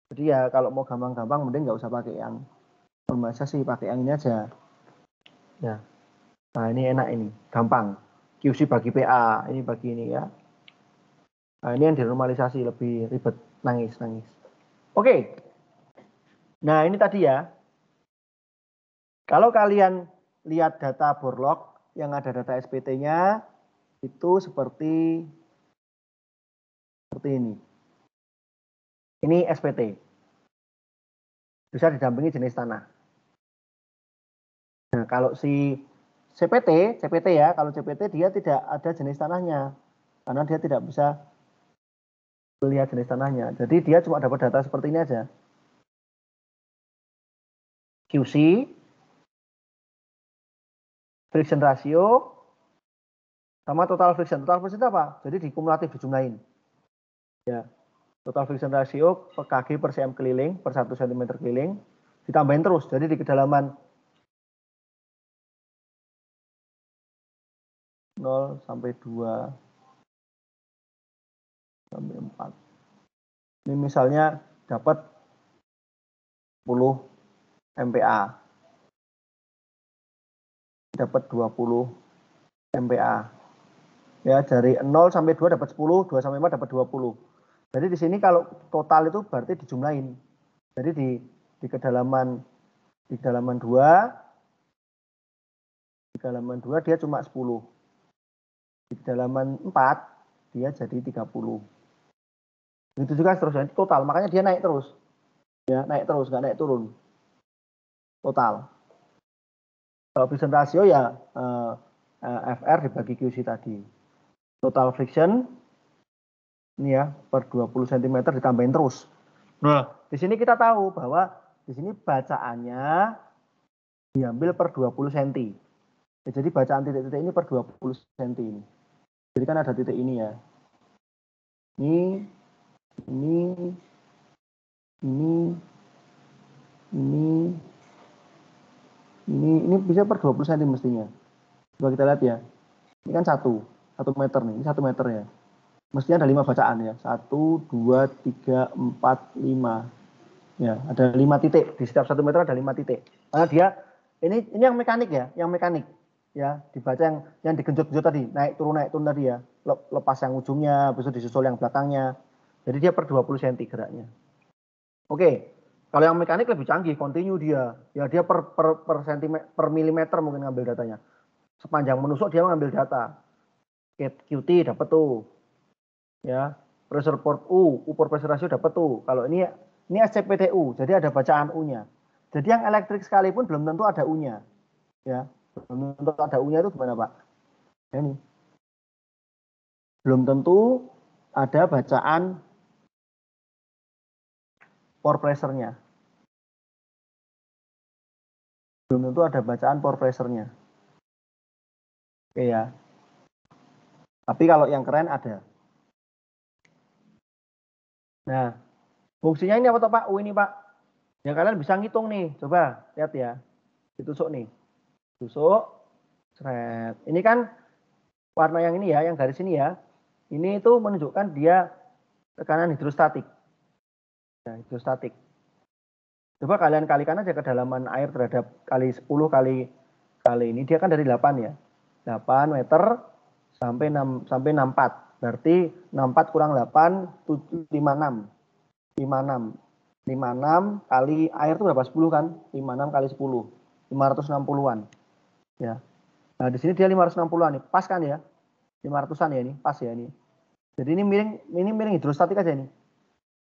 Jadi ya kalau mau gampang-gampang mending nggak usah pakai yang normalisasi, pakai yang ini aja. Ya. Nah ini enak ini, gampang. QC bagi PA, ini bagi ini ya. Nah ini yang dinormalisasi lebih ribet, nangis. Oke. Nah ini tadi ya. Kalau kalian lihat data borlog yang ada data SPT-nya itu seperti ini. Ini SPT. Bisa didampingi jenis tanah. Nah, kalau si CPT ya, kalau CPT dia tidak ada jenis tanahnya. Karena dia tidak bisa melihat jenis tanahnya. Jadi dia cuma dapat data seperti ini aja. QC, friction ratio, sama total friction. Total friction itu apa? Jadi dikumulatif, dijumlahin. Ya. Total friction ratio per kg per cm keliling per 1 cm keliling ditambahin terus. Jadi di kedalaman 0 sampai 2 sampai 4. Ini misalnya dapat 10 MPa. Dapat 20 MPa. Ya, dari 0 sampai 2 dapat 10, 2 sampai 4 dapat 20. Jadi di sini kalau total itu berarti dijumlahin. Jadi di kedalaman 2 dia cuma 10. Di kedalaman 4 dia jadi 30. Itu juga seterusnya total, makanya dia naik terus. Ya, naik terus, nggak naik turun. Total. Kalau friction ratio ya FR dibagi QC tadi. Total friction ini ya per 20 cm ditambahin terus. Nah, di sini kita tahu bahwa di sini bacaannya diambil per 20 cm. Ya, jadi bacaan titik-titik ini per 20 cm ini. Jadi kan ada titik ini ya. Ini bisa per 20 cm mestinya. Coba kita lihat ya. Ini kan 1 meter nih, ini 1 meter ya. Mestinya ada 5 bacaan ya. 1, 2, 3, 4, 5. Ya, ada 5 titik. Di setiap 1 meter ada 5 titik. Karena dia ini yang mekanik ya, yang mekanik. Ya, dibaca yang digenjot-genjot tadi, naik turun tadi ya. Lepas yang ujungnya, besok disusul yang belakangnya. Jadi dia per 20 cm geraknya. Oke. Kalau yang mekanik lebih canggih, continue dia. Ya, dia per milimeter mungkin ngambil datanya. Sepanjang menusuk dia mengambil data. QT dapat tuh. Ya, pressure port U port pressure ratio dapat tuh. Kalau ini SCPTU, jadi ada bacaan U-nya. Jadi yang elektrik sekalipun belum tentu ada U-nya. Ya, belum tentu ada U-nya itu gimana, Pak? Ini. Belum tentu ada bacaan pore pressure-nya. Belum tentu ada bacaan pore pressure-nya. Oke ya. Tapi kalau yang keren ada. Nah, fungsinya ini apa toh Pak? U ini Pak. Ya kalian bisa ngitung nih. Coba lihat ya. Ditusuk nih. Tusuk. Seret. Ini kan warna yang ini ya, yang garis ini ya. Ini itu menunjukkan dia tekanan hidrostatik. Ya, hidrostatik. Coba kalian kalikan aja kedalaman air terhadap kali 10 kali ini. Dia kan dari 8 ya. 8 meter sampai 64. Berarti 64 kurang 8, 56. 56 kali air itu berapa? 10 kan? 56 kali 10. 560-an. Ya. Nah, di sini dia 560-an nih. Pas kan ya? 500-an ya ini. Pas ya ini. Jadi ini miring hidrostatik aja ini.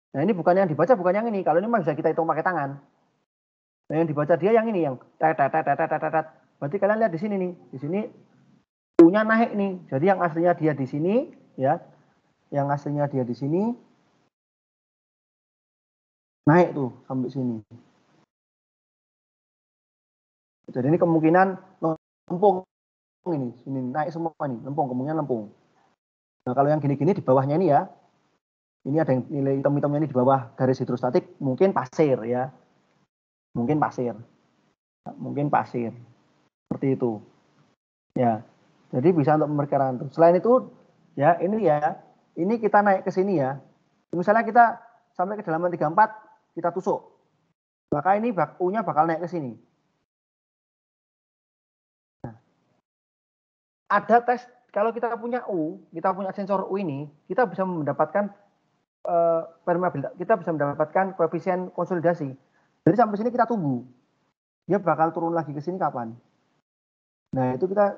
Nah, ini bukan yang dibaca, bukan yang ini. Kalau ini mah bisa kita hitung pakai tangan. Nah, yang dibaca dia yang ini, yang tet. Berarti kalian lihat di sini nih. Di sini U-nya naik nih. Jadi yang aslinya dia di sini, ya. Yang aslinya dia di sini naik tuh sampai sini. Jadi ini kemungkinan lempung ini naik semua nih, kemungkinan lempung. Nah, kalau yang gini-gini di bawahnya ini ya. Ini ada yang nilai hitam-hitamnya ini di bawah garis hidrostatik, mungkin pasir ya. Mungkin pasir. Seperti itu. Ya. Jadi bisa untuk memperkirakan itu. Selain itu ya, ini kita naik ke sini ya. Misalnya kita sampai kedalaman 34, kita tusuk. Maka ini U-nya bakal naik ke sini. Nah, ada tes kalau kita punya sensor U ini, kita bisa mendapatkan permeabilitas, kita bisa mendapatkan koefisien konsolidasi. Jadi sampai sini kita tunggu. Dia bakal turun lagi ke sini kapan? Nah, itu kita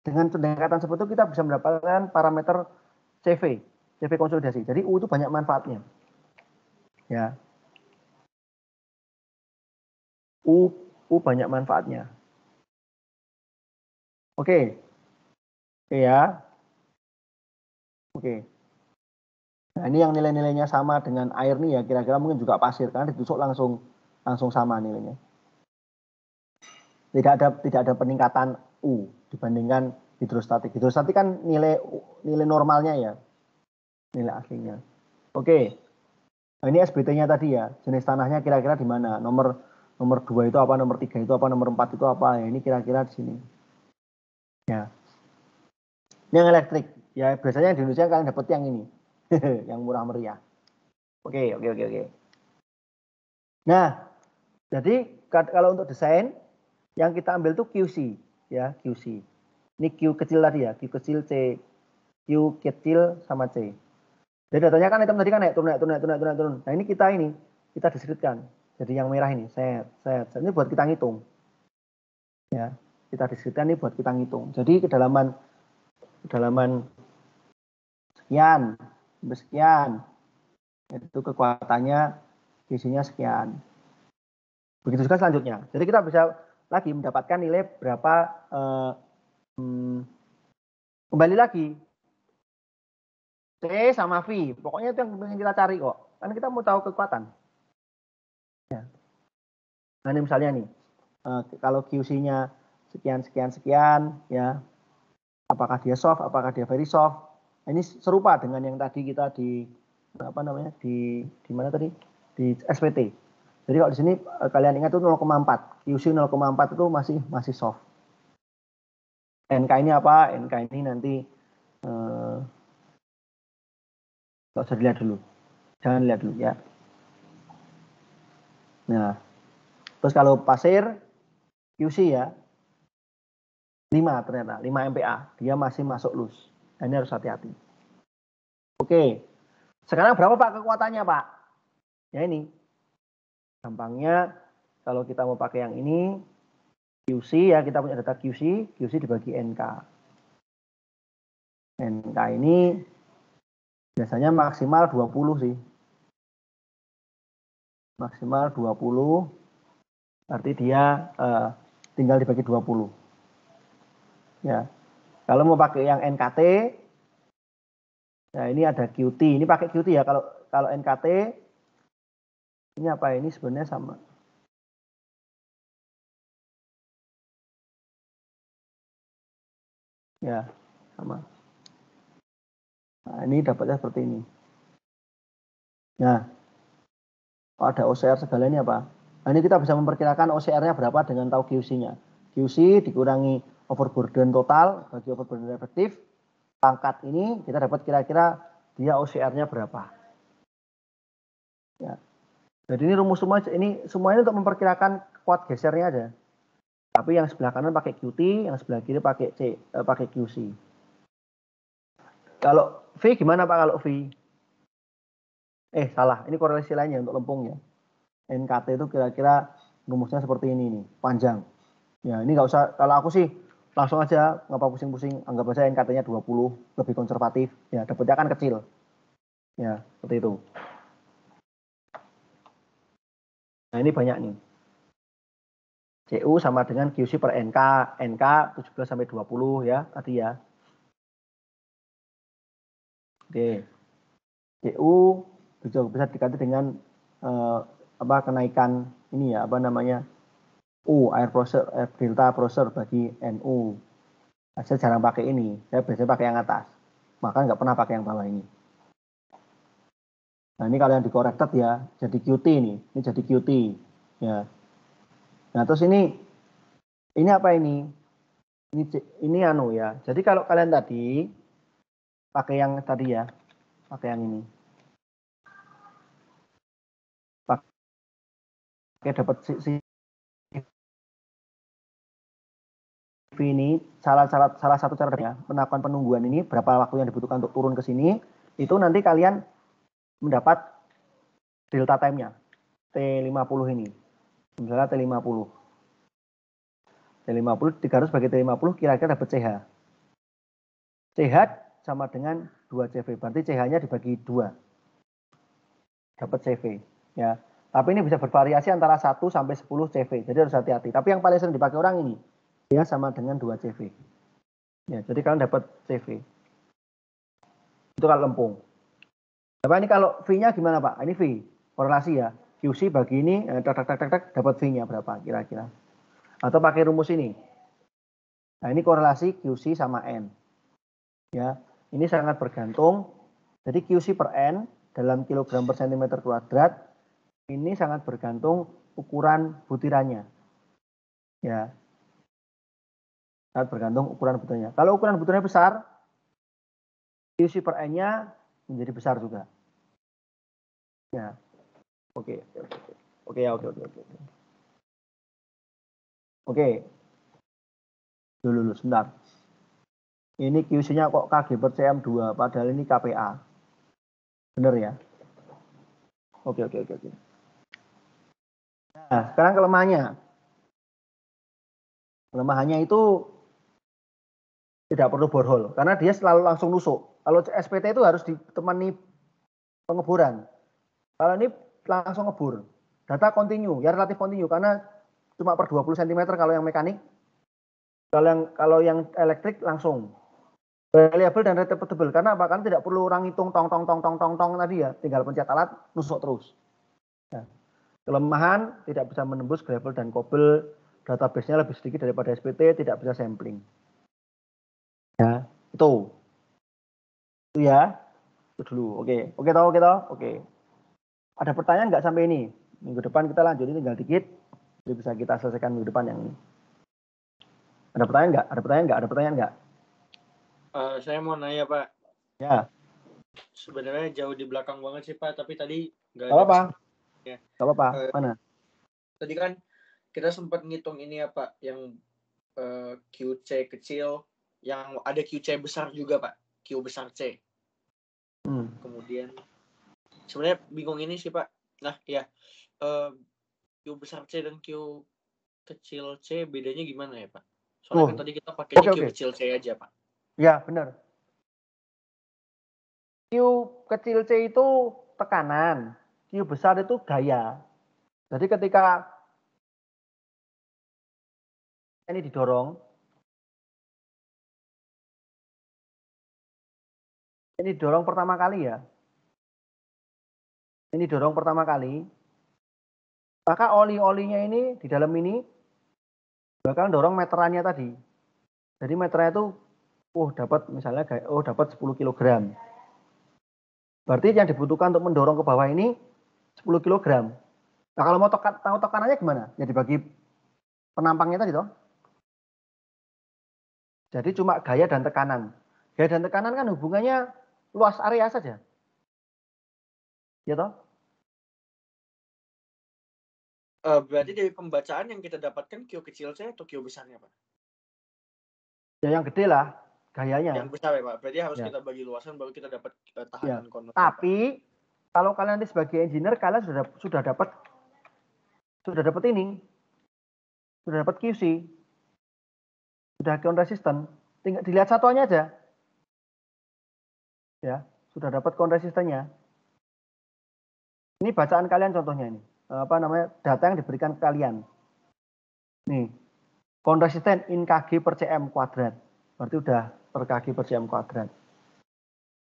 dengan pendekatan seperti itu kita bisa mendapatkan parameter CV konsolidasi. Jadi U itu banyak manfaatnya. Ya. U banyak manfaatnya. Oke. Oke ya. Oke. Nah, ini yang nilai-nilainya sama dengan air nih ya, kira-kira mungkin juga pasir karena ditusuk langsung sama nilainya. Tidak ada peningkatan U dibandingkan hidrostatik. Hidrostatik kan nilai normalnya ya. Nilai aslinya. Oke. Nah, ini SBT-nya tadi ya. Jenis tanahnya kira-kira di mana? Nomor 2 itu apa, nomor 3 itu apa, nomor 4 itu apa? Ya, ini kira-kira di sini. Ya. Ini yang elektrik. Ya, biasanya di Indonesia kalian dapat yang ini. Yang murah meriah. Oke. Nah, jadi kalau untuk desain yang kita ambil tuh QC, ya QC. Ini Q kecil tadi ya, Q kecil C, Q kecil sama C. Jadi datanya kan item tadi kan naik turun. Nah ini kita diskritkan. Jadi yang merah ini, set. Ini buat kita ngitung. Ya, kita diskritkan ini buat kita ngitung. Jadi kedalaman sekian, itu kekuatannya isinya sekian. Begitu juga selanjutnya. Jadi kita bisa lagi mendapatkan nilai berapa, kembali lagi C sama V. Pokoknya itu yang pengen kita cari kok. Kan kita mau tahu kekuatan. Ya. Nah ini misalnya nih, kalau QC-nya sekian, ya, apakah dia soft, apakah dia very soft. Nah, ini serupa dengan yang tadi kita di apa namanya di mana tadi di SPT. Jadi kalau di sini kalian ingat itu 0,4, QC 0,4 itu masih soft. NK ini apa? NK ini nanti nggak usah dilihat dulu, jangan lihat dulu ya. Nah, terus kalau pasir QC ya 5 ternyata 5 MPa, dia masih masuk loose. Nah, ini harus hati-hati. Oke, sekarang berapa Pak kekuatannya Pak? Ya ini, gampangnya kalau kita mau pakai yang ini QC ya, kita punya data QC dibagi NK. NK ini biasanya maksimal 20 sih. Maksimal 20, berarti dia tinggal dibagi 20. Ya. Kalau mau pakai yang NKT, ya ini ada QT. Ini pakai QT ya. Kalau NKT, ini apa? Ini sebenarnya sama. Ya, sama. Nah, ini dapatnya seperti ini. Nah, ada OCR segala ini apa? Nah, ini kita bisa memperkirakan OCR-nya berapa dengan tahu QC-nya. QC dikurangi overburden total bagi overburden efektif. Pangkat ini kita dapat kira-kira dia OCR-nya berapa. Ya. Jadi ini rumus semuanya untuk memperkirakan kuat gesernya aja. Tapi yang sebelah kanan pakai QT, yang sebelah kiri pakai QC. Kalau V gimana Pak kalau V? Salah, ini korelasi lainnya untuk lempungnya. NKT itu kira-kira rumusnya seperti ini nih, panjang. Ya, ini nggak usah, kalau aku sih langsung aja, nggak apa pusing-pusing, anggap aja NKT-nya 20, lebih konservatif. Ya, dapatnya kan kecil. Ya, seperti itu. Nah, ini banyak nih. CU sama dengan QC per NK, NK 17 sampai 20 ya, tadi ya. Oke. CU bisa diganti dengan kenaikan ini ya, U, air delta pressure bagi NU. Nah, saya jarang pakai ini, saya biasanya pakai yang atas. Maka nggak pernah pakai yang bawah ini. Nah, ini kalau yang di-corrected ya, jadi QT ini jadi QT. Ya. Nah, terus ini apa ini? Ini anu ya. Jadi kalau kalian tadi pakai yang tadi ya, pakai yang ini. Pakai dapat ini salah satu cara melakukan penungguan ini berapa waktu yang dibutuhkan untuk turun ke sini, itu nanti kalian mendapat delta time-nya T50 ini. Misalnya T50 300 bagi T50 kira-kira dapat CH. CH sama dengan 2 CV, berarti CH-nya dibagi 2. Dapat CV ya. Tapi ini bisa bervariasi antara 1 sampai 10 CV. Jadi harus hati-hati. Tapi yang paling sering dipakai orang ini dia sama dengan 2 CV. Ya, jadi kalian dapat CV. Itu kalau lempung. Tapi ini kalau V-nya gimana Pak? Ini V, korelasi ya. QC bagi ini, dapat V-nya berapa kira-kira. Atau pakai rumus ini. Nah, ini korelasi QC sama N. Ya, ini sangat bergantung. Jadi QC per N dalam kilogram per sentimeter kuadrat, ini sangat bergantung ukuran butirannya. Ya. Sangat bergantung ukuran butirannya. Kalau ukuran butirannya besar, QC per N-nya menjadi besar juga. Ya. Oke. Dulu sebentar. Ini QC-nya kok Kg per cm2, padahal ini KPA. Bener ya? Oke. Nah, sekarang kelemahannya. Kelemahannya itu tidak perlu borehole, karena dia selalu langsung nusuk. Kalau SPT itu harus ditemani pengeboran. Kalau ini langsung ngebur. Data continue, ya relatif continue, karena cuma per 20 cm kalau yang mekanik. Kalau yang elektrik langsung. Reliable dan repeatable. Karena apa? Kan tidak perlu orang hitung tong tadi ya. Tinggal pencet alat, nusuk terus. Ya. Kelemahan tidak bisa menembus Gravell dan Cobble. Database-nya lebih sedikit daripada SPT, tidak bisa sampling. Ya, itu ya. Itu dulu. Oke, toh. Oke. Ada pertanyaan nggak sampai ini? Minggu depan kita lanjut, ini tinggal dikit. Jadi bisa kita selesaikan minggu depan yang ini. Ada pertanyaan nggak? Saya mau nanya, Pak. Ya. Sebenarnya jauh di belakang banget sih, Pak. Tapi tadi nggak Gak ada apa-apa. Ya. Gak apa-apa. Mana? Tadi kan kita sempat ngitung ini ya, Pak. Yang QC kecil. Yang ada QC besar juga, Pak. Q besar C. Kemudian sebenarnya bingung ini sih, Pak. Nah, ya. Q besar C dan Q kecil C bedanya gimana ya, Pak? Soalnya kan tadi kita pakainya Q kecil C aja, Pak. Ya, benar. Q kecil C itu tekanan, Q besar itu gaya. Jadi ketika ini didorong, ini dorong pertama kali ya. Ini dorong pertama kali, maka oli-olinya ini di dalam ini bakal dorong meterannya tadi. Jadi meterannya itu dapat misalnya dapat 10 kg. Berarti yang dibutuhkan untuk mendorong ke bawah ini 10 kg. Nah, kalau mau tahu tekanannya gimana? Ya dibagi penampangnya tadi toh. Jadi cuma gaya dan tekanan. Gaya dan tekanan kan hubungannya luas area saja. Ya toh? Berarti dari pembacaan yang kita dapatkan Q kecil C atau Q besarnya, Pak? Ya yang gede lah gayanya. Yang besar ya, Pak. Berarti harus kita bagi luasan baru kita dapat tahanan konvensi. Tapi kalau kalian nanti sebagai engineer kalian sudah dapat ini. Sudah dapat QC. Sudah konsisten. Tinggal dilihat satuannya aja. Ya, sudah dapat konsistennya. Ini bacaan kalian contohnya ini. Data yang diberikan ke kalian. Nih. Konsisten in kg per cm kuadrat. Berarti udah per kg per cm kuadrat.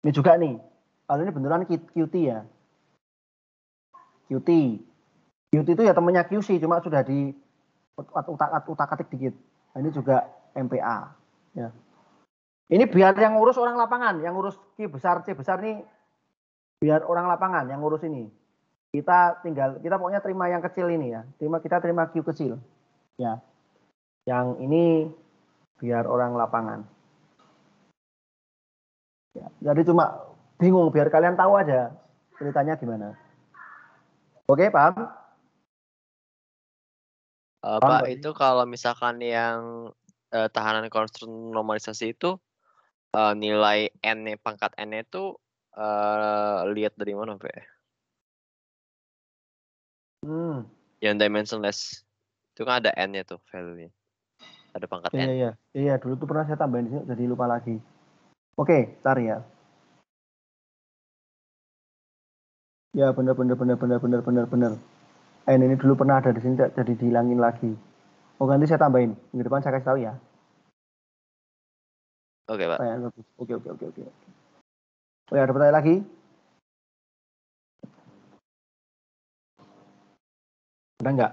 Ini juga nih. Kalau ini beneran QT ya. QT itu ya temennya QC, cuma sudah di utak-atik dikit. Nah, ini juga MPA. Ya. Ini biar yang ngurus orang lapangan, yang ngurus Q besar, C besar nih, biar orang lapangan yang ngurus ini. Kita pokoknya terima yang kecil ini ya. Kita terima Q kecil. Ya. Yang ini biar orang lapangan. Ya. Jadi cuma bingung, biar kalian tahu aja ceritanya gimana. Oke, paham? Pak, itu kalau misalkan yang tahanan konstruk normalisasi itu nilai N-nya, pangkat N-nya itu lihat dari mana, Pak? Yang dimensionless itu kan ada N-nya tuh value-nya. Ada pangkat N. Iya, dulu tuh pernah saya tambahin di sini jadi lupa lagi. Oke, cari ya. Ya, benar. Ini dulu pernah ada di sini jadi dihilangin lagi. Nanti saya tambahin. Minggu depan saya kasih tahu ya. Oke, Pak. Oke. Oh ya, ada pertanyaan lagi? Ada nggak?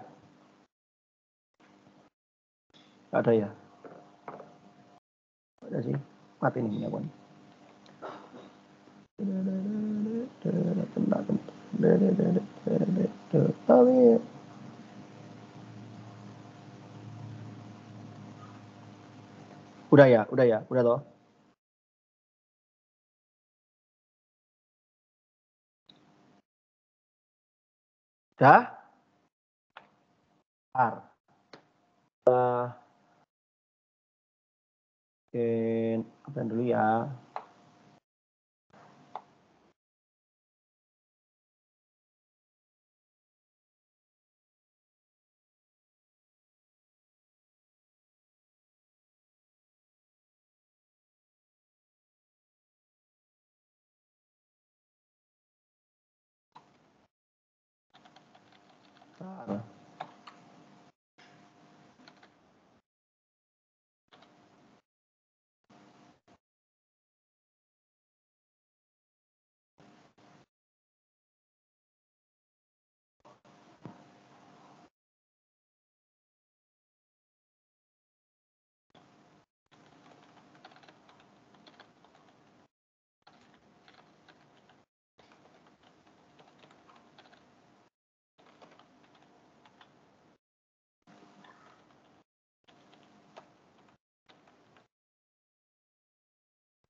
Nggak ada ya? Ada sih. Mati nih punya pun. Udah ya, udah toh. Dah? Oke, apa dulu ya.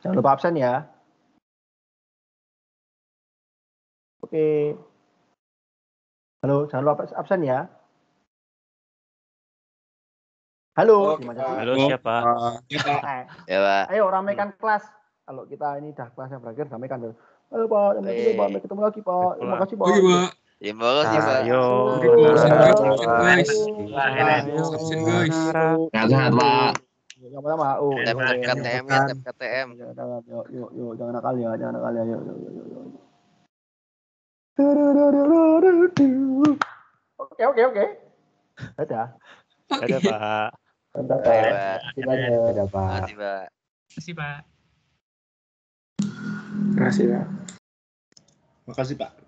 Jangan lupa absen ya. Oke. Halo, jangan lupa absen ya. Halo, Oke, gimana Pak. sih? Halo, siapa? Ya, Pak. Ayo ramaikan kelas. Kalau kita ini dah kelasnya berakhir, ramaikan dulu. Halo Pak, sampai ketemu lagi Pak. Terima kasih Pak. Oke, Pak. Terima kasih, Pak. Ayo. Guys. Sehat-sehat, Pak. Sama-sama. Tap KTM ya, tap KTM. Yuk, jangan nakal ya, yuk. Oke. Dadah. Dadah, Pak. Dadah, Pak. Dadah, Pak. Makasih, Pak. Makasih, Pak. Terima kasih, Pak. Makasih Pak.